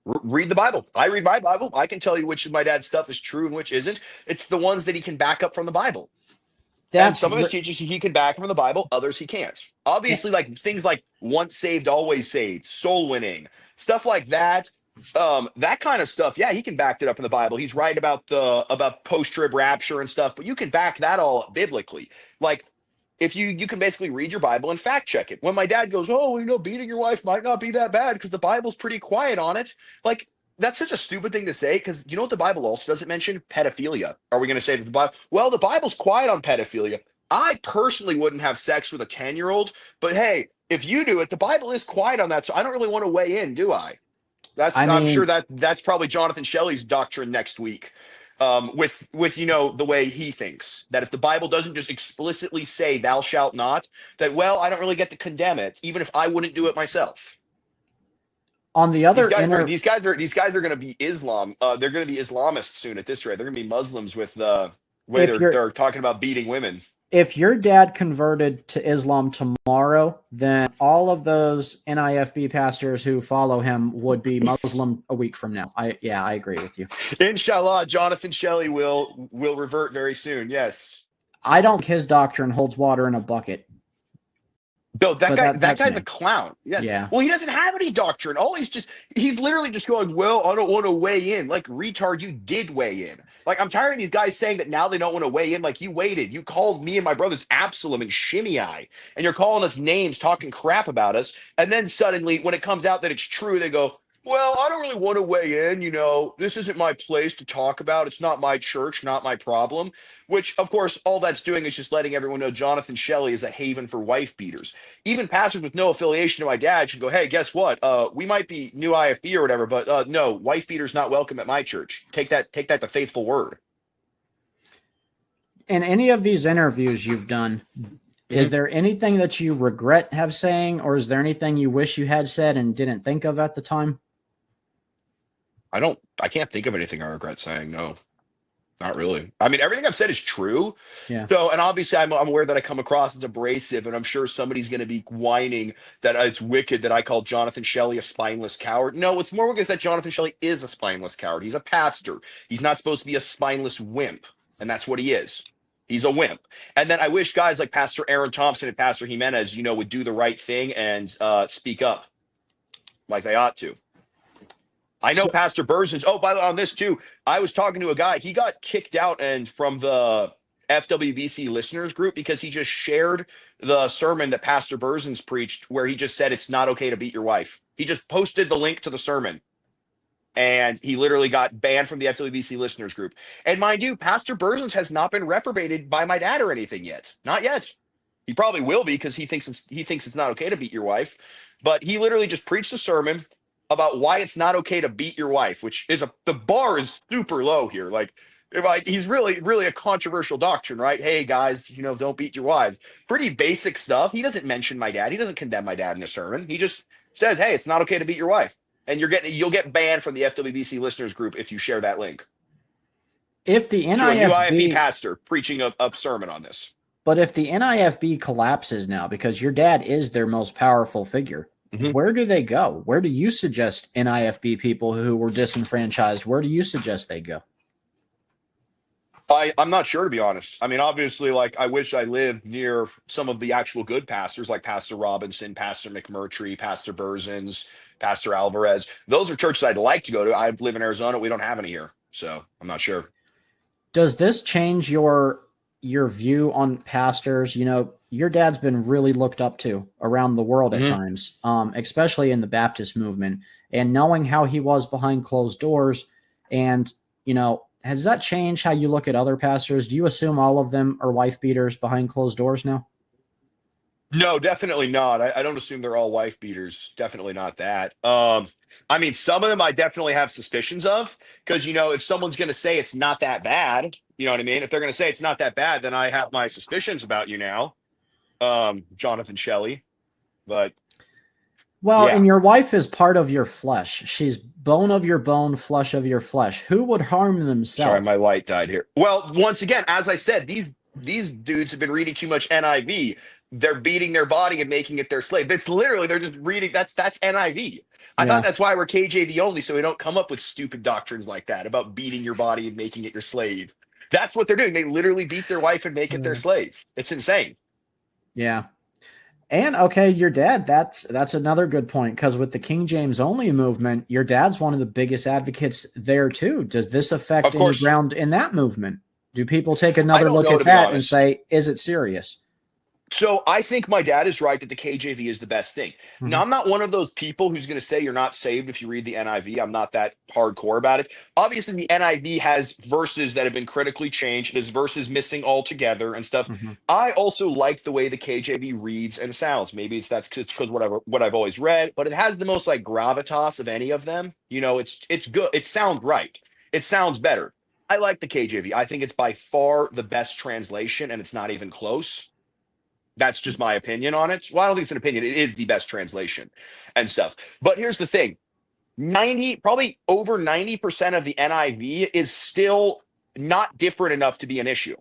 Read the Bible. I read my Bible. I can tell you which of my dad's stuff is true and which isn't. It's the ones that he can back up from the Bible. And some of his teachings he can back from the Bible, others he can't. Obviously, like things like once saved, always saved, soul winning, stuff like that. That kind of stuff, yeah, he can back it up in the Bible. He's right about post-trib rapture and stuff, but you can back that all up biblically. Like if you can basically read your Bible and fact check it. When my dad goes, beating your wife might not be that bad because the Bible's pretty quiet on it. Like, that's such a stupid thing to say because you know what the Bible also doesn't mention? Pedophilia. Are we going to say that the Bible? Well, the Bible's quiet on pedophilia. I personally wouldn't have sex with a 10-year-old, but hey, if you do it, the Bible is quiet on that, so I don't really want to weigh in, do I? I'm sure that's probably Jonathan Shelley's doctrine next week. With the way he thinks that if the Bible doesn't just explicitly say thou shalt not, that I don't really get to condemn it, even if I wouldn't do it myself. On the other, these guys are going to be Islam. They're going to be Islamists soon at this rate. They're going to be Muslims with the way they're talking about beating women. If your dad converted to Islam tomorrow, then all of those NIFB pastors who follow him would be Muslim a week from now. I agree with you. Inshallah, Jonathan Shelley will revert very soon. Yes. I don't think his doctrine holds water in a bucket. No, that guy's a clown. Yeah. Well, he doesn't have any doctrine. He's literally just going, I don't want to weigh in. Like, retard, you did weigh in. Like, I'm tired of these guys saying that now they don't want to weigh in. Like, you waited. You called me and my brothers Absalom and Shimei, and you're calling us names, talking crap about us. And then suddenly, when it comes out that it's true, they go, I don't really want to weigh in. This isn't my place to talk about. It's not my church, not my problem. Which, of course, all that's doing is just letting everyone know Jonathan Shelley is a haven for wife beaters. Even pastors with no affiliation to my dad should go, hey, guess what? We might be new IFB or whatever, but no, wife beaters not welcome at my church. Take that to faithful word. In any of these interviews you've done, is there anything that you regret have saying, or is there anything you wish you had said and didn't think of at the time? I can't think of anything I regret saying, no. Not really. I mean, everything I've said is true. Yeah. So, and obviously, I'm aware that I come across as abrasive, and I'm sure somebody's going to be whining that it's wicked that I call Jonathan Shelley a spineless coward. No, what's more wicked is that Jonathan Shelley is a spineless coward. He's a pastor. He's not supposed to be a spineless wimp, and that's what he is. He's a wimp. And then I wish guys like Pastor Aaron Thompson and Pastor Jimenez, would do the right thing and speak up like they ought to. I know So, Pastor Berzins. Oh, by the way, on this too, I was talking to a guy. He got kicked out and from the FWBC listeners group because he just shared the sermon that Pastor Berzins preached, where he just said it's not okay to beat your wife. He just posted the link to the sermon, and he literally got banned from the FWBC listeners group. And mind you, Pastor Berzins has not been reprobated by my dad or anything yet. Not yet. He probably will be because he thinks it's not okay to beat your wife. But he literally just preached a sermon about why it's not okay to beat your wife, which is the bar is super low here. Like he's really a controversial doctrine, right? Hey guys, don't beat your wives. Pretty basic stuff. He doesn't mention my dad. He doesn't condemn my dad in the sermon. He just says, hey, it's not okay to beat your wife. And you'll get banned from the FWBC listeners group if you share that link. if the To a new IFB NIFB, pastor preaching a sermon on this. but if the NIFB collapses now, because your dad is their most powerful figure, Mhm. where do they go? Where do you suggest NIFB people who were disenfranchised, where do you suggest they go? I'm not sure, to be honest. I mean, obviously, like I wish I lived near some of the actual good pastors, like Pastor Robinson, Pastor McMurtry, Pastor Berzins, Pastor Alvarez. Those are churches I'd like to go to. I live in Arizona. We don't have any here, so I'm not sure. Does this change your view on pastors? Your dad's been really looked up to around the world at Mhm. times, especially in the Baptist movement, and knowing how he was behind closed doors. And, has that changed how you look at other pastors? Do you assume all of them are wife beaters behind closed doors now? No, definitely not. I don't assume they're all wife beaters. Definitely not that. I mean, some of them I definitely have suspicions of because if someone's going to say it's not that bad, you know what I mean? If they're going to say it's not that bad, then I have my suspicions about you now, Jonathan Shelley. But Well, yeah, and your wife is part of your flesh. She's bone of your bone, flesh of your flesh. Who would harm sorry, themselves? my light died here. Well, once again, as I said, these dudes have been reading too much NIV. They're beating their body and making it their slave. It's literally they're just reading. That's NIV. I thought Yeah. that's why we're KJV only, so we don't come up with stupid doctrines like that about beating your body and making it your slave. That's what they're doing. They literally beat their wife and make it their slave. It's insane. Yeah. And okay, your dad, that's another good point, because with the King James only movement, your dad's one of the biggest advocates there too. Does this affect Of any course, ground in that movement? Do people take I another don't look know, at to be that and honest. say, is it serious? So I think my dad is right that the KJV is the best thing. Mhm. Now, I'm not one of those people who's going to say you're not saved if you read the NIV. I'm not that hardcore about it. Obviously, the NIV has verses that have been critically changed. There's verses missing altogether and stuff. Mhm. I also like the way the KJV reads and sounds. Maybe that's because what I've always read, but it has the most like gravitas of any of them. It's good. It sounds right. It sounds better. I like the KJV. I think it's by far the best translation, and it's not even close. That's just my opinion on it. Well, I don't think it's an opinion. It is the best translation and stuff. But here's the thing. Probably over 90% of the NIV is still not different enough to be an issue.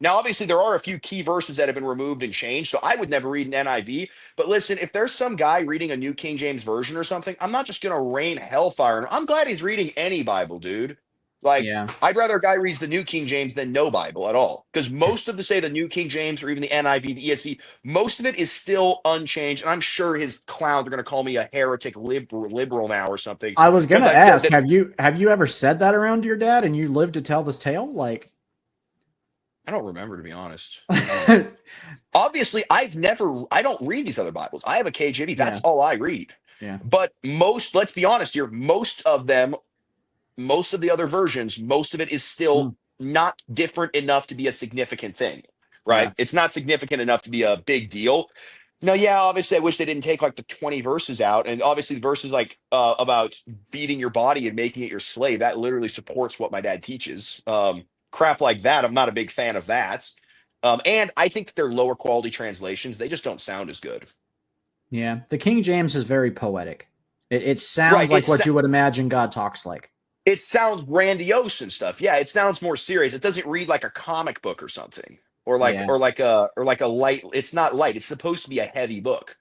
Now, obviously, there are a few key verses that have been removed and changed, so I would never read an NIV. But listen, if there's some guy reading a New King James Version or something, I'm not just going to rain hellfire. I'm glad he's reading any Bible, dude. Like, Yeah. I'd rather a guy reads the New King James than no Bible at all. Because most of say the New King James or even the NIV, the ESV, most of it is still unchanged. And I'm sure his clowns are going to call me a heretic liberal now or something. I was gonna Because I said ask, that. have you ever said that around your dad and you lived to tell this tale? Like, I don't remember, to be honest. Obviously, I don't read these other Bibles. I have a KJV. That's Yeah. all I read. Yeah. But let's be honest here, most of the other versions, most of it is still not different enough to be a significant thing, right? Yeah. It's not significant enough to be a big deal. No, yeah, obviously, I wish they didn't take like the 20 verses out. And obviously, the verses like about beating your body and making it your slave, that literally supports what my dad teaches. Crap like that, I'm not a big fan of that. And I think that they're lower quality translations. They just don't sound as good. Yeah. The King James is very poetic. It sounds Right. like what you would imagine God talks like. It sounds grandiose and stuff. Yeah, it sounds more serious. It doesn't read like a comic book or something, Yeah. or like a light. It's not light. It's supposed to be a heavy book.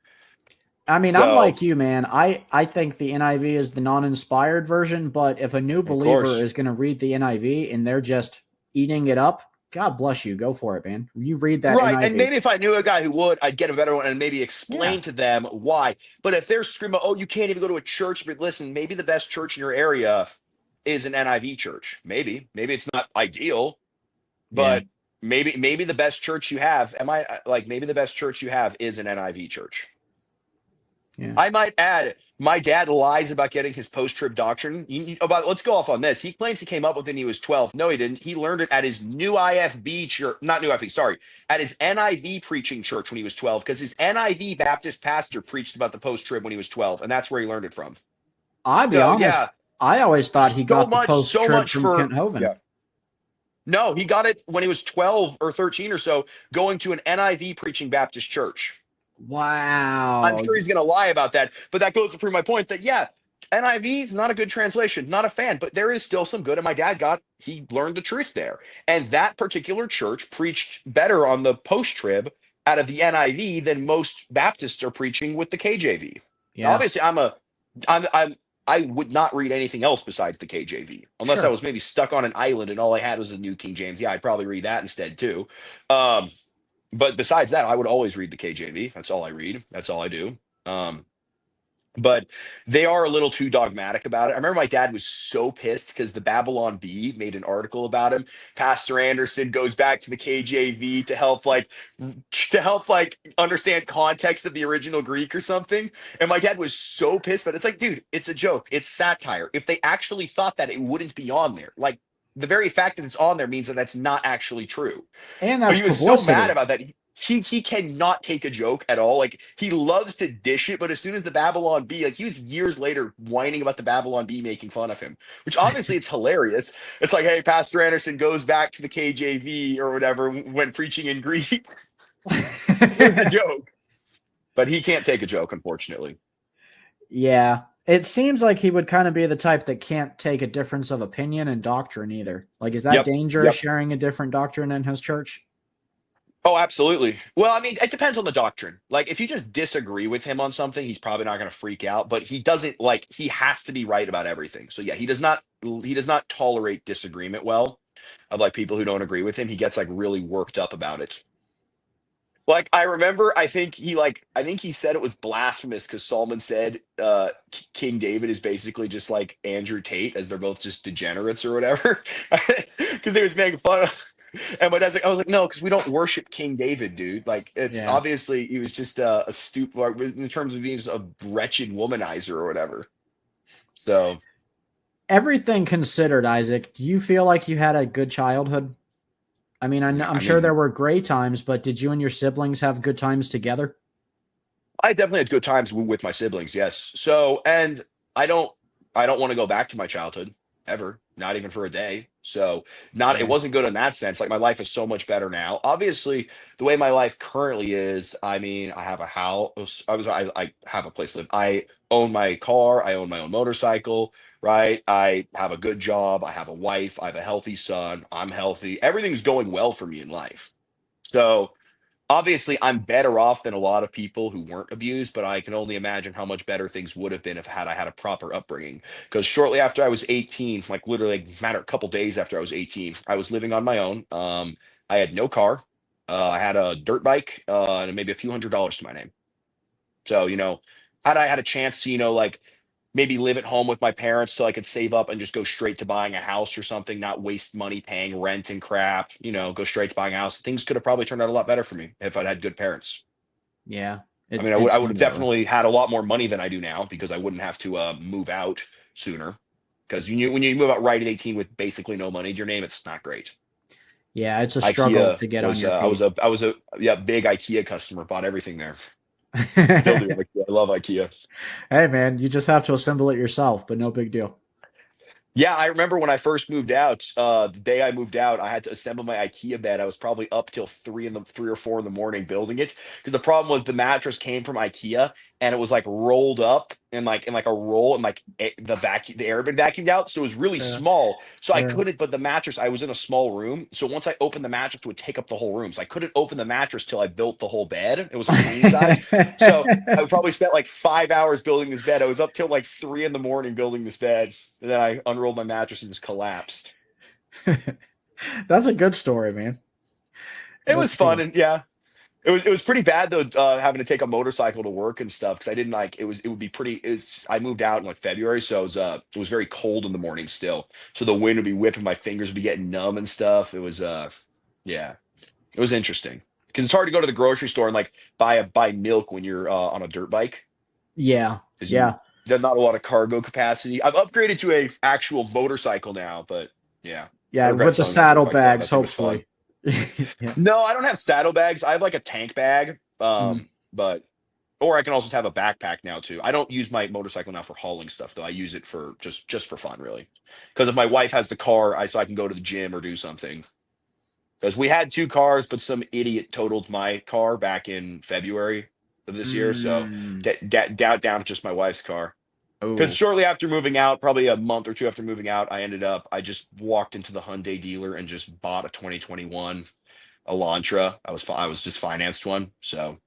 I mean, I'm So, like you, man. I think the NIV is the non-inspired version, but if a new of believer course, is going to read the NIV and they're just eating it up, God bless you. Go for it, man. You read that right. And NIV. maybe if I knew a guy who would, I'd get a better one and maybe Yeah. explain to them why. But if they're screaming, "Oh, you can't even go to a church," but listen, maybe the best church in your area is an NIV church. Maybe it's not ideal, Yeah. but maybe the best church you have. Am I like maybe the best church you have is an NIV church. Yeah. I might add, my dad lies about getting his post-trib doctrine. About let's go off on this. He claims he came up with it when he was 12. No, he didn't. He learned it at his new IFB church, not new IFB, sorry, at his NIV preaching church when he was 12, because his NIV Baptist pastor preached about the post-trib when he was 12, and that's where he learned it from. I'll be So honest. yeah, I always thought he got the so post-trib much from for Kent Hovind. yeah. No, he got it when he was 12 or 13 or so, going to an NIV preaching Baptist church. I'm Wow. sure he's going to lie about that, but that goes to prove my point that yeah, NIV is not a good translation. Not a fan, but there is still some good. And my dad he learned the truth there, and that particular church preached better on the post trib out of the NIV than most Baptists are preaching with the KJV. Now, Yeah. obviously, I would not read anything else besides the KJV unless I Sure. was maybe stuck on an island and all I had was the New King James. Yeah, I'd probably read that instead too. Um, but besides that, I would always read the KJV. That's all I read. That's all I do. Um, but they are a little too dogmatic about it. I remember my dad was so pissed because the Babylon Bee made an article about him. Pastor Anderson goes back to the KJV to help like understand context of the original Greek or something. And my dad was so pissed, but it's like, dude, it's a joke. It's satire. If they actually thought that, it wouldn't be on there. Like the very fact that it's on there means that that's not actually true. And But that's he was so mad publicity. about that. He cannot take a joke at all. Like he loves to dish it, but as soon as the Babylon Bee, like he was years later whining about the Babylon Bee making fun of him, which obviously it's hilarious. It's like, hey, Pastor Anderson goes back to the KJV or whatever when preaching in Greek. It's a joke, but he can't take a joke, unfortunately. Yeah. It seems like he would kind of be the type that can't take a difference of opinion and doctrine either. Like, is that Yep. dangerous Yep. sharing a different doctrine in his church? Oh, absolutely. Well, I mean, it depends on the doctrine. Like, if you just disagree with him on something, he's probably not going to freak out. But he doesn't like he has to be right about everything. So yeah, he does not tolerate disagreement well of like people who don't agree with him. He gets like really worked up about it. Like I remember, I think he said it was blasphemous because Solomon said King David is basically just like Andrew Tate, as they're both just degenerates or whatever. Because they was making fun of. And my dad's like, I was like, no, because we don't worship King David, dude. Like it's Yeah. obviously he was just a stupid like, in terms of being just a wretched womanizer or whatever. So Everything considered, Isaac, do you feel like you had a good childhood? I mean, I'm I sure there mean, were great times, but did you and your siblings have good times together? I definitely had good times with my siblings, yes. So, and I don't, I don't want to go back to my childhood ever, not even for a day. So, not, it Yeah. wasn't good in that sense. Like my life is so much better now. Obviously, the way my life currently is, I mean, I have a house. I have a place to live. I own my car. I own my own motorcycle. Right. I have a good job. I have a wife. I have a healthy son. I'm healthy. Everything's going well for me in life. So obviously I'm better off than a lot of people who weren't abused, but I can only imagine how much better things would have been if I had a proper upbringing. Because shortly after I was 18, like literally matter a couple days after I was 18, I was living on my own. I had no car. I had a dirt bike and maybe a few $100s to my name. So, had I had a chance to, like maybe live at home with my parents till I could save up and just go straight to buying a house or something, not waste money paying rent and crap, go straight to buying a house. Things could have probably turned out a lot better for me if I'd had good parents. Yeah. I It mean, it I would have seems that way. definitely had a lot more money than I do now because I wouldn't have to move out sooner. Because when you move out right at 18 with basically no money to your name, it's not great. Yeah, it's a struggle IKEA to get on was your feet. I was a yeah big IKEA customer, bought everything there. Still do IKEA. I love IKEA. Hey man, you just have to assemble it yourself, but no big deal. Yeah, I remember when I first moved out. The day I moved out, I had to assemble my IKEA bed. I was probably up till 3 or 4 in the morning building it because the problem was the mattress came from IKEA and it was like rolled up in like a roll, and like the air had been vacuumed out, so it was really Yeah. small. So I Yeah. couldn't. But the mattress, I was in a small room, so once I opened the mattress, it would take up the whole room. So I couldn't open the mattress till I built the whole bed. It was a queen size, so I probably spent like 5 hours building this bed. I was up till like 3 in the morning building this bed, and then I unrolled my mattress and just collapsed. That's a good story, man. It That's was fun, cool. and yeah. It was pretty bad though, having to take a motorcycle to work and stuff, because I didn't like it would be pretty. I moved out in like February, so it was very cold in the morning still. So the wind would be whipping, my fingers would be getting numb and stuff. It was yeah, it was interesting because it's hard to go to the grocery store and like buy milk when you're on a dirt bike, Yeah. because Yeah. there's not a lot of cargo capacity. I've upgraded to a actual motorcycle now, but yeah, I Yeah. regret With the selling that dirt bike though. saddlebags, That thing was fun. hopefully. Yeah. No, I don't have saddlebags. I have like a tank bag. Mm. But or I can also have a backpack now too. I don't use my motorcycle now for hauling stuff though. I use it for just for fun, really. Because if my wife has the car, I can go to the gym or do something. Because we had two cars, but some idiot totaled my car back in February of this year. So Mm. down to just my wife's car. Because Oh. shortly after moving out, probably a month or two after moving out, I just walked into the Hyundai dealer and just bought a 2021 Elantra. I was just financed one, so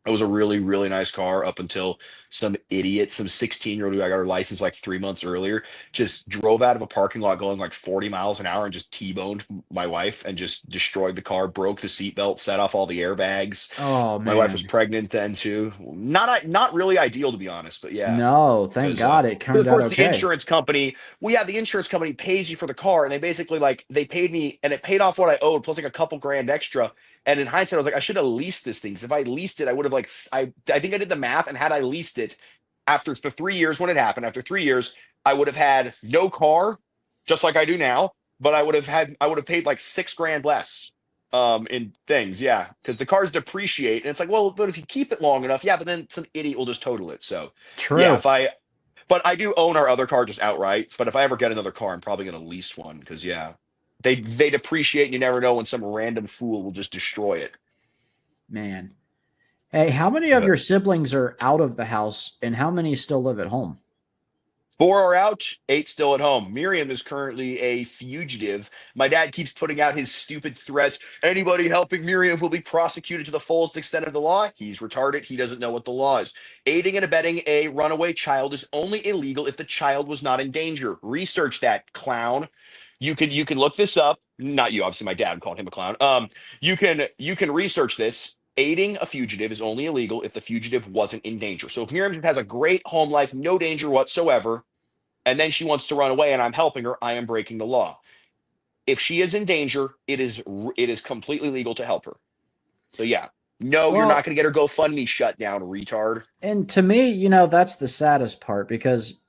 it was a really, really nice car up until some idiot, some 16-year-old who I got her license like 3 months earlier, just drove out of a parking lot going like 40 miles an hour and just T-boned my wife and just destroyed the car, broke the seatbelt, set off all the airbags. Oh My wife was man. pregnant then too. Not really ideal to be honest, but yeah. No, thank Because God it of turned out course the okay. insurance company, the insurance company pays you for the car, and they basically like they paid me, and it paid off what I owed plus like a couple grand extra. And in hindsight, I was like, I should have leased this thing, because if I leased it, I would have like I think I did the math, and had I leased it after the 3 years when it happened, after 3 years, I would have had no car, just like I do now, but I would have paid like 6 grand less in things, yeah, because the cars depreciate, and it's like, well, but if you keep it long enough, yeah, but then some idiot will just total it. So yeah, True. but I do own our other car just outright. But if I ever get another car, I'm probably going to lease one, because yeah, they depreciate, and you never know when some random fool will just destroy it. Man. Hey, how many of But your siblings are out of the house and how many still live at home? 4 are out, 8 still at home. Miriam is currently a fugitive. My dad keeps putting out his stupid threats. Anybody helping Miriam will be prosecuted to the fullest extent of the law. He's retarded. He doesn't know what the law is. Aiding and abetting a runaway child is only illegal if the child was not in danger. Research that, clown. You can look this up. Not you, obviously. My dad called him a clown. You can research this. Aiding a fugitive is only illegal if the fugitive wasn't in danger. So if Miriam has a great home life, no danger whatsoever, and then she wants to run away and I'm helping her, I am breaking the law. If she is in danger, it is completely legal to help her. So yeah. No, you're not Well, going to get her GoFundMe shut down, retard. and to me, that's the saddest part because,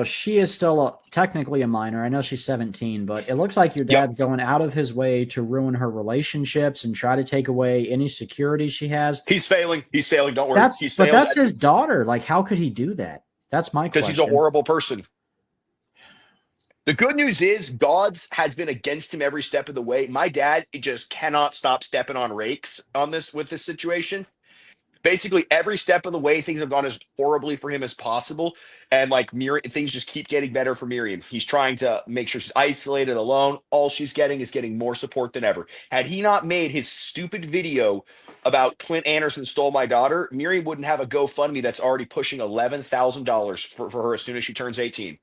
she is still technically a minor. I know she's 17, but it looks like your Yep. dad's going out of his way to ruin her relationships and try to take away any security she has. He's failing. He's failing. Don't worry. That's, He's but failed that's his daughter. Like, how could he do that? That's my because he's a question. horrible person. The good news is God's has been against him every step of the way. My dad just cannot stop stepping on rakes on this with this situation. Basically every step of the way, things have gone as horribly for him as possible, and like Miriam, things just keep getting better for Miriam. He's trying to make sure she's isolated, alone. All she's getting is getting more support than ever. Had he not made his stupid video about Clint Anderson stole my daughter, Miriam wouldn't have a GoFundMe that's already pushing $11,000 for her as soon as she turns 18.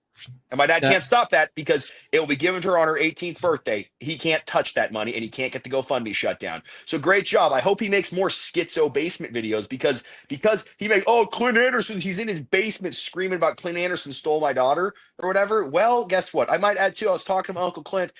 And my dad can't That, stop that, because it will be given to her on her 18th birthday. He can't touch that money, and he can't get the GoFundMe shut down. So great job. I hope he makes more schizo basement videos, because he makes, oh, Clint Anderson, he's in his basement screaming about Clint Anderson stole my daughter or whatever. Well, guess what? I might add too. I was talking to my Uncle Clint.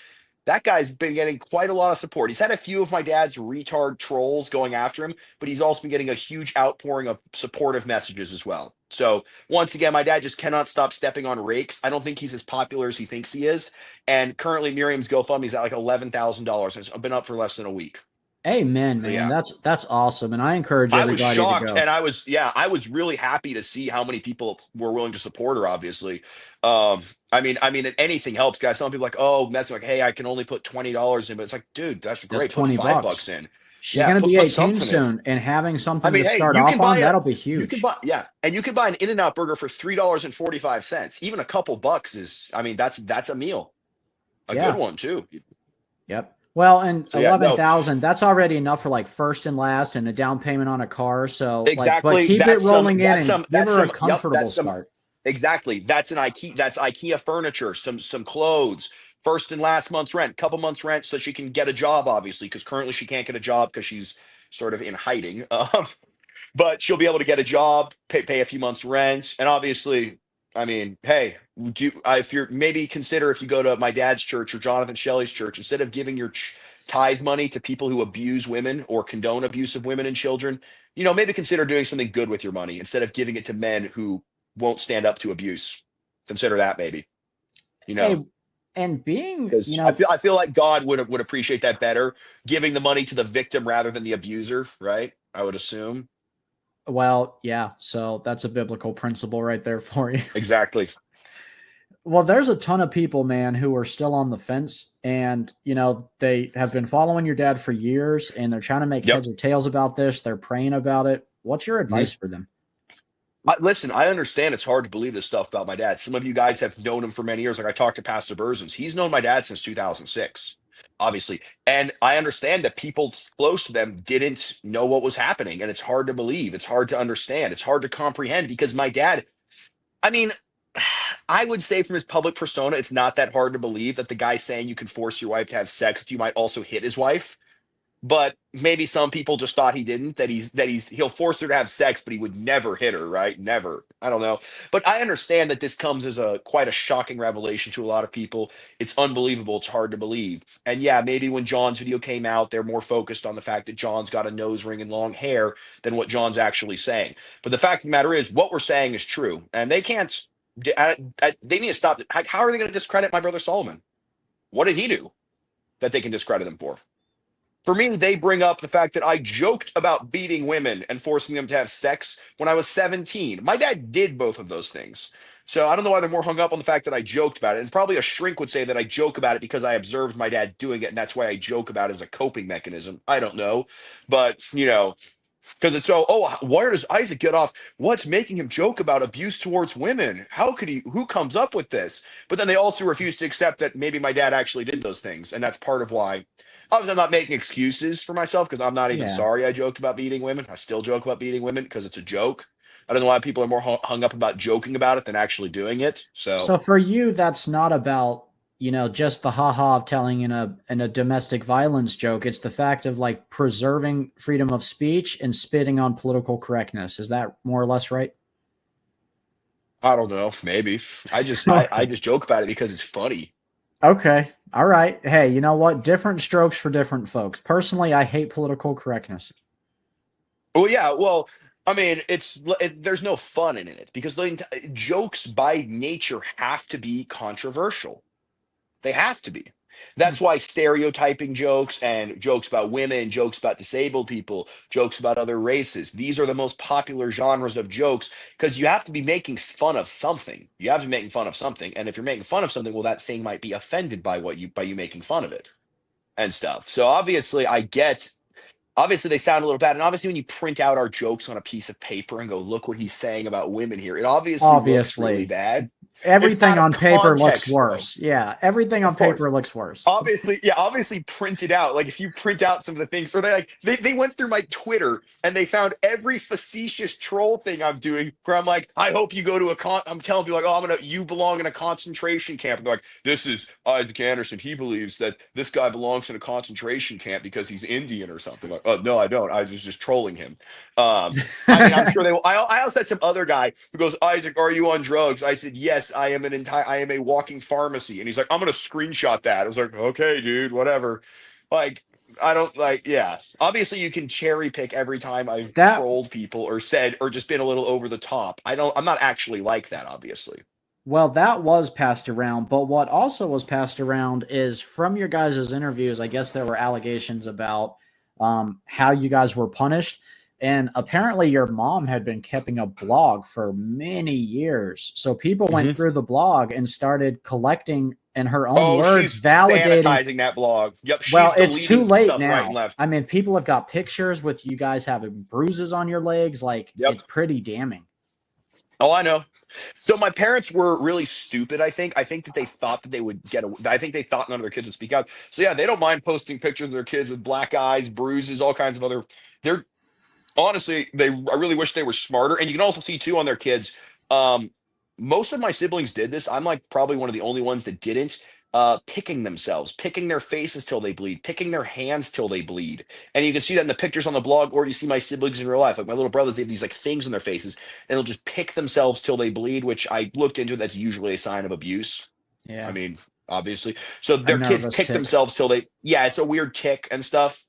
That guy's been getting quite a lot of support. He's had a few of my dad's retard trolls going after him, but he's also been getting a huge outpouring of supportive messages as well. So once again, my dad just cannot stop stepping on rakes. I don't think he's as popular as he thinks he is. And currently, Miriam's GoFundMe is at like $11,000. It's been up for less than a week. Amen, So man. yeah. That's awesome. And I encourage I was everybody to shocked, go. and I was really happy to see how many people were willing to support her. Obviously, um, I mean, anything helps, guys. Some people are like, oh, messing like, hey, I can only put $20 in, but it's like, dude, that's That's great. Put 20 $5 bucks. in, She's yeah, going to put be put 18 something in. soon, and having I something mean, to hey, start off on, that'll be you can huge. buy, yeah, and you can buy an In-N-Out burger for $3.45. Even a couple bucks is, I mean, that's a meal, a good Yeah. one too. Yep. Well, and So yeah, no, 11,000, that's already enough for like first and last and a down payment on a car. So like, but exactly. keep it rolling in and give her a Yep, comfortable start. exactly. That's IKEA furniture, some clothes, first and last month's rent, couple months rent, so she can get a job, obviously, because currently she can't get a job because she's sort of in hiding. But she'll be able to get a job, pay a few months rent, and obviously, I mean, hey, if you're maybe consider if you go to my dad's church or Jonathan Shelley's church, instead of giving your tithe money to people who abuse women or condone abuse of women and children, maybe consider doing something good with your money instead of giving it to men who won't stand up to abuse. Consider that maybe, you know, Hey, and being, because I feel like God would appreciate that better, giving the money to the victim rather than the abuser, right? I would assume. well, yeah. So that's a biblical principle right there for you. Exactly. Well, there's a ton of people, man, who are still on the fence, and they have been following your dad for years, and they're trying to make Yep. heads or tails about this. They're praying about it. What's your Mhm. advice for them? Listen, I understand it's hard to believe this stuff about my dad. Some of you guys have known him for many years. Like I talked to Pastor Berzins. He's known my dad since 2006, obviously. And I understand that people close to them didn't know what was happening. And it's hard to believe. It's hard to understand. It's hard to comprehend because my dad, I mean, I would say from his public persona, it's not that hard to believe that the guy saying you can force your wife to have sex, you might also hit his wife. But maybe some people just thought he didn't, he'll force her to have sex, but he would never hit her, right? Never. I don't know. But I understand that this comes as a quite a shocking revelation to a lot of people. It's unbelievable. It's hard to believe. And yeah, maybe when John's video came out, they're more focused on the fact that John's got a nose ring and long hair than what John's actually saying. But the fact of the matter is, what we're saying is true. And they can't, they need to stop. How are they going to discredit my brother Solomon? What did he do that they can discredit him for? For me, they bring up the fact that I joked about beating women and forcing them to have sex when I was 17. My dad did both of those things. So I don't know why they're more hung up on the fact that I joked about it. And probably a shrink would say that I joke about it because I observed my dad doing it, and that's why I joke about it as a coping mechanism. I don't know. But, because it's where does Isaac get off? What's making him joke about abuse towards women? How could he? Who comes up with this? But then they also refuse to accept that maybe my dad actually did those things, and that's part of why. Obviously, I'm not making excuses for myself because I'm not even Yeah. sorry I joked about beating women. I still joke about beating women because it's a joke. I don't know why people are more hung up about joking about it than actually doing it. So So for you, that's not about just the haha of telling in a domestic violence joke. It's the fact of like preserving freedom of speech and spitting on political correctness. Is that more or less right? I don't know. Maybe I just joke about it because it's funny. Okay. All right. Hey, you know what? Different strokes for different folks. Personally, I hate political correctness. Well, yeah. Well, I mean, there's no fun in it because jokes by nature have to be controversial. They have to be. Hmm. That's why stereotyping jokes and jokes about women, jokes about disabled people, jokes about other races, these are the most popular genres of jokes because you have to be making fun of something. You have to be making fun of something. And if you're making fun of something, well, that thing might be offended by you making fun of it and stuff. So obviously they sound a little bad. And obviously when you print out our jokes on a piece of paper and go, look what he's saying about women here, it obviously looks really Obviously, bad. It's everything out of on paper looks context, though. worse. Yeah, everything on Of paper course. looks worse. Obviously, yeah, obviously print it out. Like if you print out some of the things, or they went through my Twitter and they found every facetious troll thing I'm doing where I'm like, I hope you go to I'm telling people like, oh, you belong in a concentration camp. And they're like, this is Isaac Anderson. He believes that this guy belongs in a concentration camp because he's Indian or something. Like, oh no, I don't. I was just trolling him. Um, I mean, I'm sure they will. I also had some other guy who goes, Isaac, are you on drugs? I said, yes, I am a walking pharmacy. And he's like, I'm going to screenshot that. I was like, okay, dude, whatever. Like, I don't like, yeah. Obviously, you can cherry pick every time I've That trolled people or said, or just been a little over the top. I'm not actually like that, obviously. Well, that was passed around, but what also was passed around is from your guys' interviews, I guess there were allegations about how you guys were punished. And apparently your mom had been keeping a blog for many years. So people went through the blog and started collecting, in her own Oh, words, she's validating. sanitizing that blog. Yep, Well, she's it's too deleting late stuff right and now. left. I mean, people have got pictures with you guys having bruises on your legs. Like, Yep. it's pretty damning. Oh, I know. So my parents were really stupid, I think. I think that they thought that they would I think they thought none of their kids would speak out. So yeah, they don't mind posting pictures of their kids with black eyes, bruises, all kinds of other. They're honestly, I really wish they were smarter. And you can also see too on their kids. Um, Most of my siblings did this. I'm like probably one of the only ones that didn't. Picking themselves, picking their faces till they bleed, picking their hands till they bleed. And you can see that in the pictures on the blog, or you see my siblings in real life. Like my little brothers, they have these like things on their faces, and they'll just pick themselves till they bleed, which I looked into. That's usually a sign of abuse. I Yeah. mean, obviously. So A their kids nervous pick tick. themselves till yeah, it's a weird tick and stuff.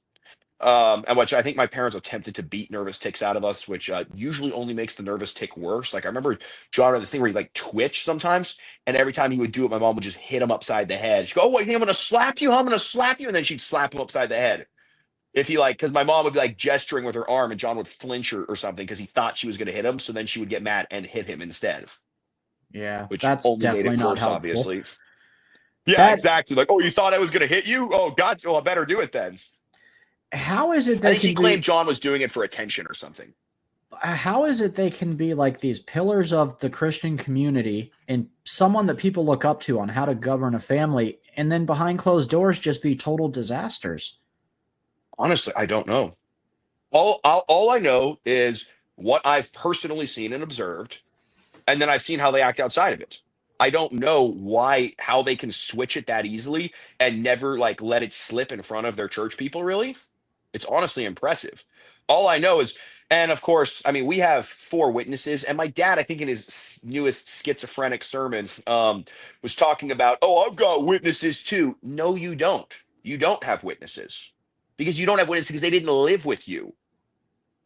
And which I think my parents attempted to beat nervous ticks out of us, which usually only makes the nervous tick worse. Like I remember John had this thing where he like twitch sometimes, and every time he would do it, my mom would just hit him upside the head. She'd go, "Oh, what, you think I'm gonna slap you? I'm gonna slap you," and then she'd slap him upside the head. If he like, because my mom would be like gesturing with her arm, and John would flinch or something because he thought she was gonna hit him. So then she would get mad and hit him instead, Yeah, which that's only made definitely it not worse, helpful. obviously. Yeah, That exactly. Like, oh, you thought I was gonna hit you? Oh, God, well, I better do it then. How is it I they think she can claimed be John was doing it for attention or something. how is it they can be like these pillars of the Christian community and someone that people look up to on how to govern a family, and then behind closed doors just be total disasters? Honestly, I don't know. All I know is what I've personally seen and observed, and then I've seen how they act outside of it. I don't know how they can switch it that easily and never like let it slip in front of their church people, really. It's honestly impressive. All I know is, and of course, I mean, we have four witnesses, and my dad, I think in his newest schizophrenic sermon, was talking about, oh, I've got witnesses too. No, you don't. You don't have witnesses because you don't have witnesses because they didn't live with you.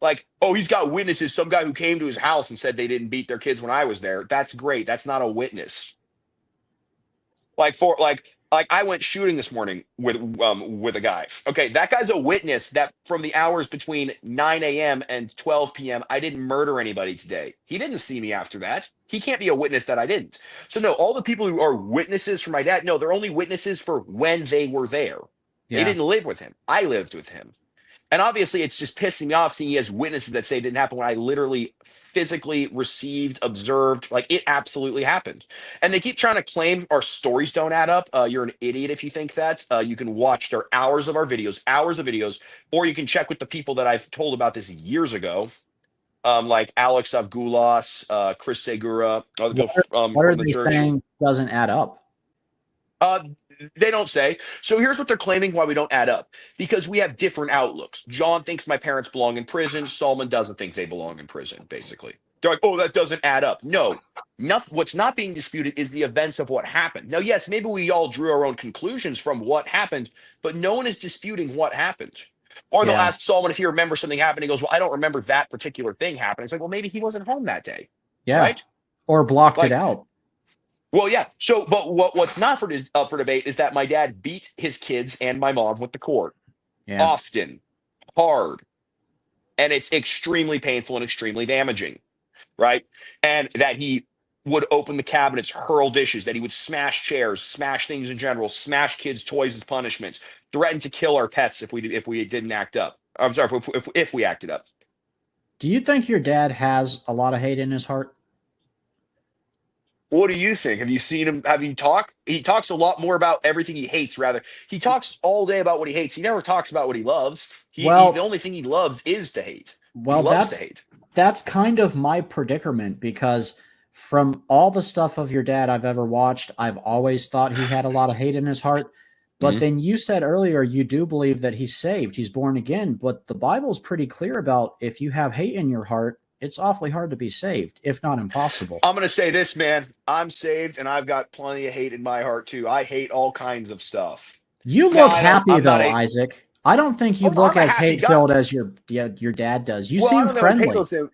Like, oh, he's got witnesses. Some guy who came to his house and said they didn't beat their kids when I was there. That's great. That's not a witness. Like I went shooting this morning with a guy. Okay, that guy's a witness that from the hours between 9 a.m. and 12 p.m. I didn't murder anybody today. He didn't see me after that. He can't be a witness that I didn't. So no, all the people who are witnesses for my dad, no, they're only witnesses for when they were there. They Yeah. didn't live with him. I lived with him. And obviously, it's just pissing me off seeing he has witnesses that say it didn't happen when I literally physically received, observed, like it absolutely happened. And they keep trying to claim our stories don't add up. You're an idiot if you think that. You can watch their hours of our videos, hours of videos, or you can check with the people that I've told about this years ago, like Alex Avgulas, Chris Segura, other What people what are from the they church. saying doesn't add up? Uh, they don't say. So here's what they're claiming why we don't add up. Because we have different outlooks. John thinks my parents belong in prison. Solomon doesn't think they belong in prison, basically. They're like, oh, that doesn't add up. No. What's not being disputed is the events of what happened. Now, yes, maybe we all drew our own conclusions from what happened, but no one is disputing what happened. Or they'll Yeah. ask Solomon if he remembers something happened. He goes, well, I don't remember that particular thing happening. It's like, well, maybe he wasn't home that day, Yeah. right? Or blocked it Like, out. well, yeah. So, but what's not up for debate is that my dad beat his kids and my mom with the cord Yeah. often, hard, and it's extremely painful and extremely damaging, right? And that he would open the cabinets, hurl dishes, that he would smash chairs, smash things in general, smash kids' toys as punishment, threaten to kill our pets if we didn't act up. I'm sorry, if we acted up. Do you think your dad has a lot of hate in his heart? What do you think? Have you seen him? Have you talk? He talks a lot more about everything he hates. Rather, he talks all day about what he hates. He never talks about what he loves. The Well, only thing he loves is to hate. He well, loves to that's hate. that's kind of my predicament, because from all the stuff of your dad I've ever watched, I've always thought he had a lot of hate in his heart. But Mhm. then you said earlier you do believe that he's saved, he's born again. But the Bible's pretty clear about if you have hate in your heart, it's awfully hard to be saved, if not impossible. I'm gonna say this, man. I'm saved, and I've got plenty of hate in my heart too. I hate all kinds of stuff. You Now look I don't. happy I'm not though, a. Isaac. I don't think you Oh no, look I'm a as happy guy. hate-filled as your dad does. You Well, I seem don't know. His hate friendly. goes in.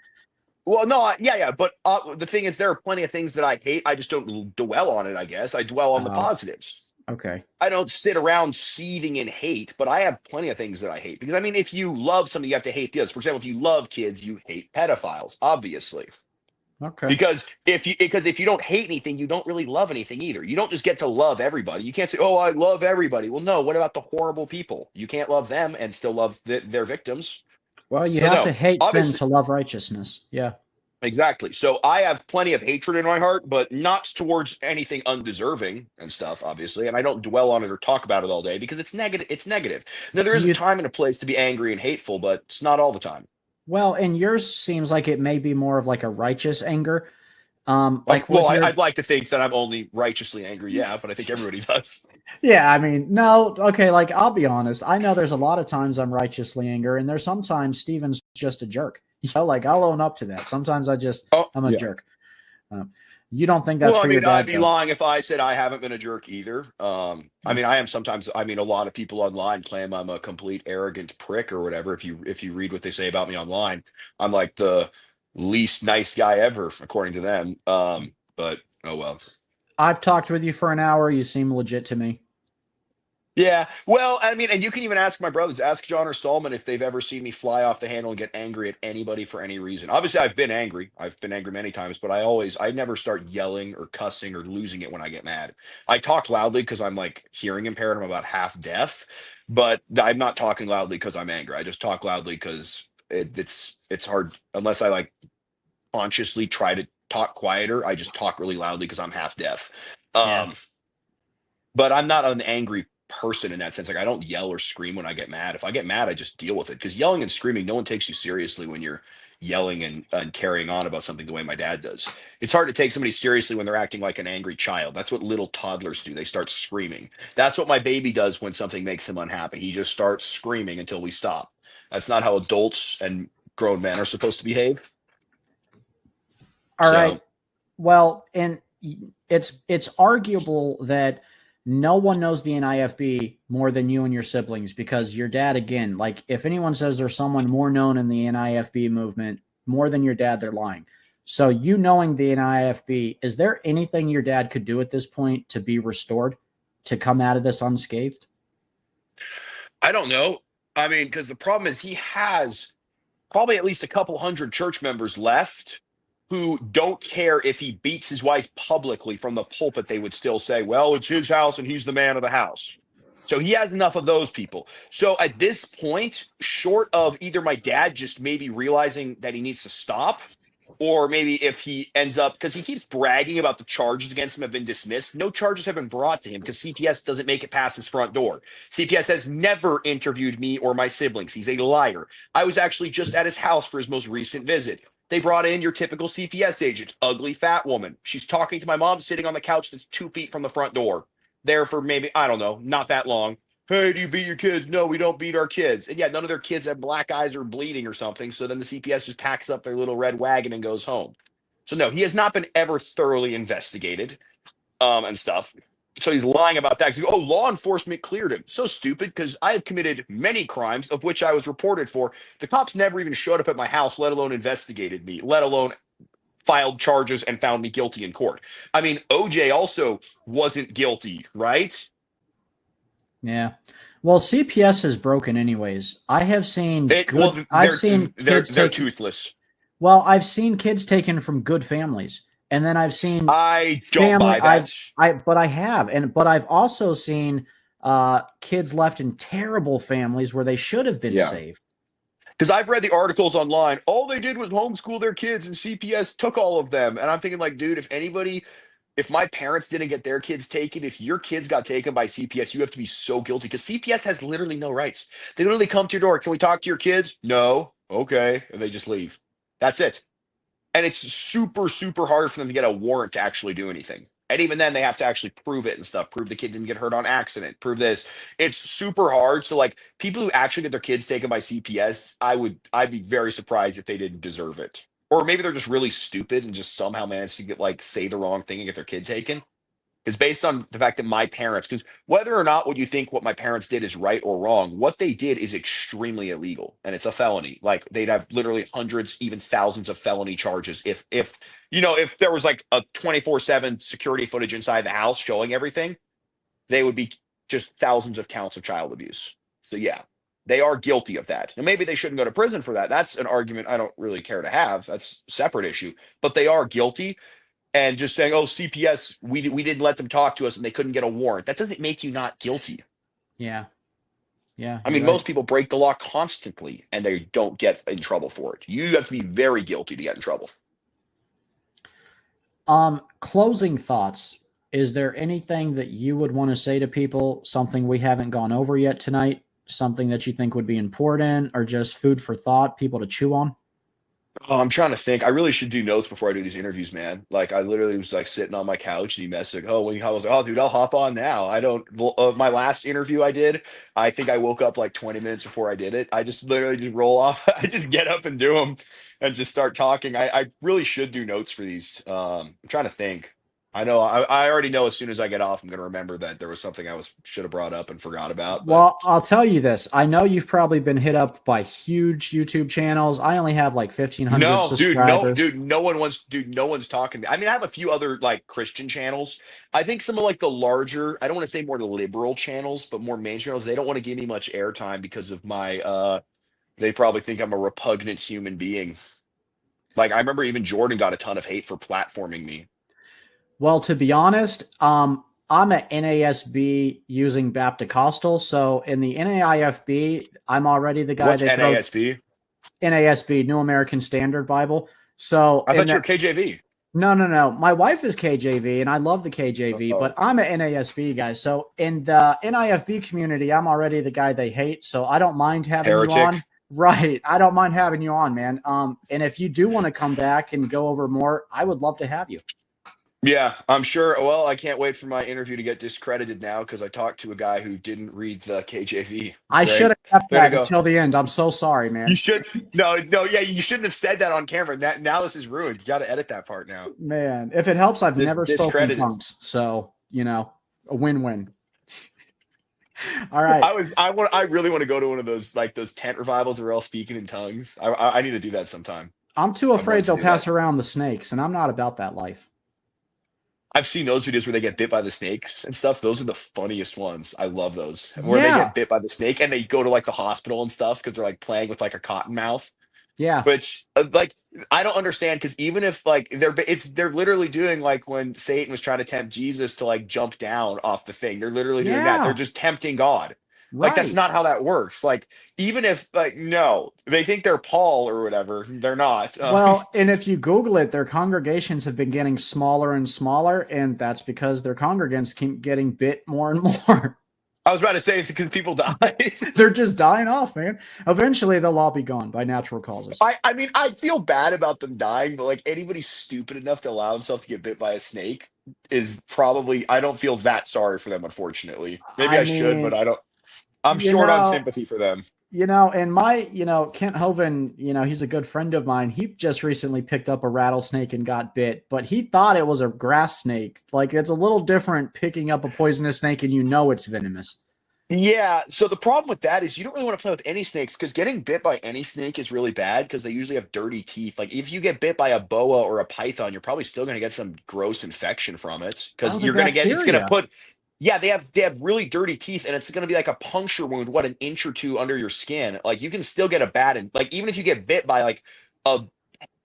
Well, no, yeah. But the thing is, there are plenty of things that I hate. I just don't dwell on it. I guess I dwell on the Uh, positives. Okay. I don't sit around seething in hate, but I have plenty of things that I hate. Because I mean, if you love something, you have to hate the others. For example, if you love kids, you hate pedophiles, obviously. Okay. Because if you don't hate anything, you don't really love anything either. You don't just get to love everybody. You can't say, "Oh, I love everybody." Well, no. What about the horrible people? You can't love them and still love their victims. Well, you So have no, to hate sin obviously, to love righteousness. Yeah. exactly. So I have plenty of hatred in my heart, but not towards anything undeserving and stuff, obviously. And I don't dwell on it or talk about it all day because it's negative. It's negative. Now there Do is a you time and a place to be angry and hateful, but it's not all the time. Well, and yours seems like it may be more of like a righteous anger. Of Like well, with your I'd like to think that I'm only righteously angry, yeah, but I think everybody does. Yeah, I mean, no, okay, like I'll be honest. I know there's a lot of times I'm righteously angry, and there's sometimes Steven's just a jerk. Like I'll own up to that. Sometimes Oh, I'm a yeah. jerk. Uh, you don't think that's Well, I for your mean, I'd dad be though? lying if I said I haven't been a jerk either. I mean, I am sometimes. I mean, a lot of people online claim I'm a complete arrogant prick or whatever. If you read what they say about me online, I'm like the least nice guy ever, according to them. But oh well. I've talked with you for an hour. You seem legit to me. Yeah, well, I mean, and you can even ask my brothers, ask John or Solomon if they've ever seen me fly off the handle and get angry at anybody for any reason. Obviously, I've been angry. I've been angry many times, but I never start yelling or cussing or losing it when I get mad. I talk loudly because I'm like hearing impaired. I'm about half deaf, but I'm not talking loudly because I'm angry. I just talk loudly because it's hard unless I like consciously try to talk quieter. I just talk really loudly because I'm half deaf. Yeah. Um, but I'm not an angry person in that sense. Like I don't yell or scream when I get mad. If I get mad, I just deal with it. Because yelling and screaming, no one takes you seriously when you're yelling and carrying on about something the way my dad does. It's hard to take somebody seriously when they're acting like an angry child. That's what little toddlers do. They start screaming. That's what my baby does when something makes him unhappy. He just starts screaming until we stop. That's not how adults and grown men are supposed to behave. All right. So Well, and it's arguable that no one knows the NIFB more than you and your siblings because your dad, again, like if anyone says there's someone more known in the NIFB movement more than your dad, they're lying. So you knowing the NIFB, is there anything your dad could do at this point to be restored, to come out of this unscathed? I don't know. I mean, because the problem is he has probably at least a couple hundred church members left who don't care if he beats his wife publicly from the pulpit. They would still say, well, it's his house and he's the man of the house. So he has enough of those people. So at this point, short of either my dad just maybe realizing that he needs to stop, or maybe if he ends up, because he keeps bragging about the charges against him have been dismissed. No charges have been brought to him because CPS doesn't make it past his front door. CPS has never interviewed me or my siblings. He's a liar. I was actually just at his house for his most recent visit. They brought in your typical CPS agent, ugly fat woman. She's talking to my mom sitting on the couch that's 2 feet from the front door. There for maybe, I don't know, not that long. Hey, do you beat your kids? No, we don't beat our kids. And yeah, none of their kids have black eyes or bleeding or something. So then the CPS just packs up their little red wagon and goes home. So no, he has not been ever thoroughly investigated and stuff. So he's lying about that. He's, oh, law enforcement cleared him. So stupid because I have committed many crimes of which I was reported for. The cops never even showed up at my house, let alone investigated me, let alone filed charges and found me guilty in court. I mean, OJ also wasn't guilty, right? Yeah. Well, CPS is broken anyways. I have seen It good well, I've seen kids they're taken toothless. Well, I've seen kids taken from good families, and then I've seen I don't family. buy that. I have, but I've also seen kids left in terrible families where they should have been Yeah. saved. Because I've read the articles online. All they did was homeschool their kids, and CPS took all of them. And I'm thinking, like, dude, if my parents didn't get their kids taken, if your kids got taken by CPS, you have to be so guilty because CPS has literally no rights. They literally come to your door. Can we talk to your kids? No. Okay. And they just leave. That's it. And it's super, super hard for them to get a warrant to actually do anything. And even then, they have to actually prove it and stuff. Prove the kid didn't get hurt on accident. Prove this. It's super hard. So, like, people who actually get their kids taken by CPS, I'd be very surprised if they didn't deserve it. Or maybe they're just really stupid and just somehow managed to get like say the wrong thing and get their kid taken. Because based on the fact that my parents, because whether or not what you think what my parents did is right or wrong, what they did is extremely illegal and it's a felony. Like they'd have literally hundreds, even thousands of felony charges if there was like a 24/7 security footage inside the house showing everything. they would be just thousands of counts of child abuse. So yeah, they are guilty of that. And maybe they shouldn't go to prison for that. That's an argument I don't really care to have. That's a separate issue. But they are guilty. And just saying, oh, CPS, we didn't let them talk to us and they couldn't get a warrant. That doesn't make you not guilty. Yeah. Yeah. I You're mean, right. most people break the law constantly and they don't get in trouble for it. You have to be very guilty to get in trouble. Closing thoughts. Is there anything that you would want to say to people? Something we haven't gone over yet tonight? Something that you think would be important, or just food for thought, people to chew on? Oh, I'm trying to think. I really should do notes before I do these interviews, man. Like I literally was like sitting on my couch and he messaged, like, oh, I was like, oh, dude, I'll hop on now. I don't. My last interview I did, I think I woke up like 20 minutes before I did it. I just literally just roll off. I just get up and do them, and just start talking. I really should do notes for these. I'm trying to think. I know I already know as soon as I get off, I'm going to remember that there was something I should have brought up and forgot about. But Well, I'll tell you this. I know you've probably been hit up by huge YouTube channels. I only have like 1,500 no, subscribers. no one wants, no one's talking to me. I mean, I have a few other like Christian channels. I think some of like the larger, I don't want to say more liberal channels, but more mainstream channels, they don't want to give me much airtime because of my, they probably think I'm a repugnant human being. Like I remember even Jordan got a ton of hate for platforming me. Well, to be honest, I'm at NASB using Baptist-Costal. So in the NAIFB, I'm already the guy What's that NASB? NASB, New American Standard Bible. So I thought you were KJV. No. My wife is KJV, and I love the KJV, but I'm an NASB guy. So in the NIFB community, I'm already the guy they hate. So I don't mind having Heretic. you on. Right. I don't mind having you on, man. And if you do want to come back and go over more, I would love to have you. Yeah, I'm sure. Well, I can't wait for my interview to get discredited now because I talked to a guy who didn't read the KJV. I Great. should have kept There you that go. until the end. I'm so sorry, man. You should no, yeah, you shouldn't have said that on camera. That now this is ruined. You got to edit that part now. Man, if it helps, I've never spoken Discredited. tongues, so a win-win. All right. I really want to go to one of those like those tent revivals where we're all speaking in tongues. I need to do that sometime. I'm too afraid they'll pass that. around the snakes, and I'm not about that life. I've seen those videos where they get bit by the snakes and stuff. Those are the funniest ones. I love those. Where they get bit by the snake and they go to like the hospital and stuff because they're like playing with like a cotton mouth. Yeah. Which like I don't understand because even if like they're literally doing like when Satan was trying to tempt Jesus to like jump down off the thing. They're literally doing that. They're just tempting God. Right. Like that's not how that works. Like even if like no, they think they're Paul or whatever, they're not. Well, and if you Google it, their congregations have been getting smaller and smaller, and that's because their congregants keep getting bit more and more. I was about to say it's because people die. They're just dying off, man. Eventually, they'll all be gone by natural causes. I mean, I feel bad about them dying, but like anybody stupid enough to allow himself to get bit by a snake is probably. I don't feel that sorry for them, unfortunately. Maybe I should, but I don't. I'm short on sympathy for them. And Kent Hovind, he's a good friend of mine. He just recently picked up a rattlesnake and got bit, but he thought it was a grass snake. Like it's a little different picking up a poisonous snake and it's venomous. Yeah. So the problem with that is you don't really want to play with any snakes because getting bit by any snake is really bad because they usually have dirty teeth. Like if you get bit by a boa or a python, you're probably still going to get some gross infection from it because you're going to it's going to put. Yeah, they have really dirty teeth, and it's going to be like a puncture wound, an inch or two under your skin. Like you can still get a bad, like even if you get bit by like a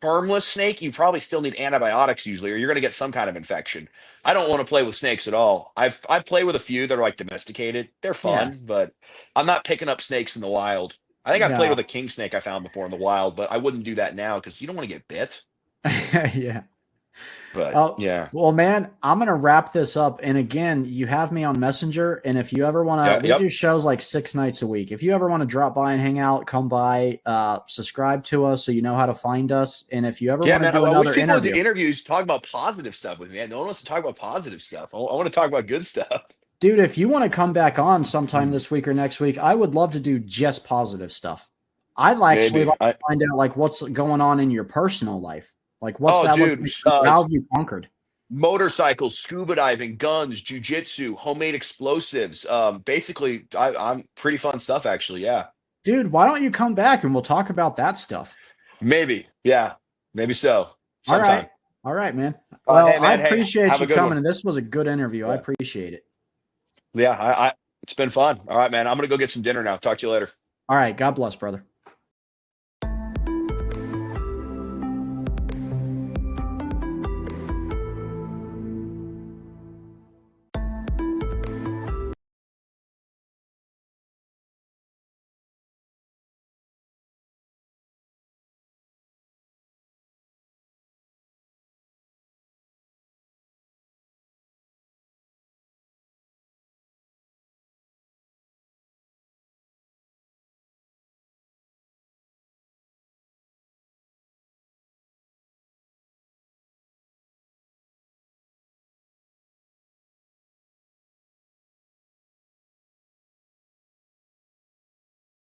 harmless snake, you probably still need antibiotics usually, or you're going to get some kind of infection. I don't want to play with snakes at all. I've played with a few that are like domesticated. They're fun, but I'm not picking up snakes in the wild. I think I played with a king snake I found before in the wild, but I wouldn't do that now because you don't want to get bit. Yeah. But yeah. Well, man, I'm gonna wrap this up. And again, you have me on Messenger. And if you ever want to, we do shows like 6 nights a week. If you ever want to drop by and hang out, come by, subscribe to us so you know how to find us. And if you ever want to do another interview, interviews talk about positive stuff with me. No one wants to talk about positive stuff. I want to talk about good stuff. Dude, if you want to come back on sometime this week or next week, I would love to do just positive stuff. I'd actually like to find out like what's going on in your personal life. Like, what's that look like? How have you conquered? Motorcycles, scuba diving, guns, jujitsu, homemade explosives. Basically, I'm pretty fun stuff, actually. Yeah. Dude, why don't you come back and we'll talk about that stuff? Maybe. Yeah. Maybe so. Sometime. All right, man. Well, I appreciate you coming. And this was a good interview. Yeah. I appreciate it. Yeah, it's been fun. All right, man. I'm gonna go get some dinner now. Talk to you later. All right. God bless, brother.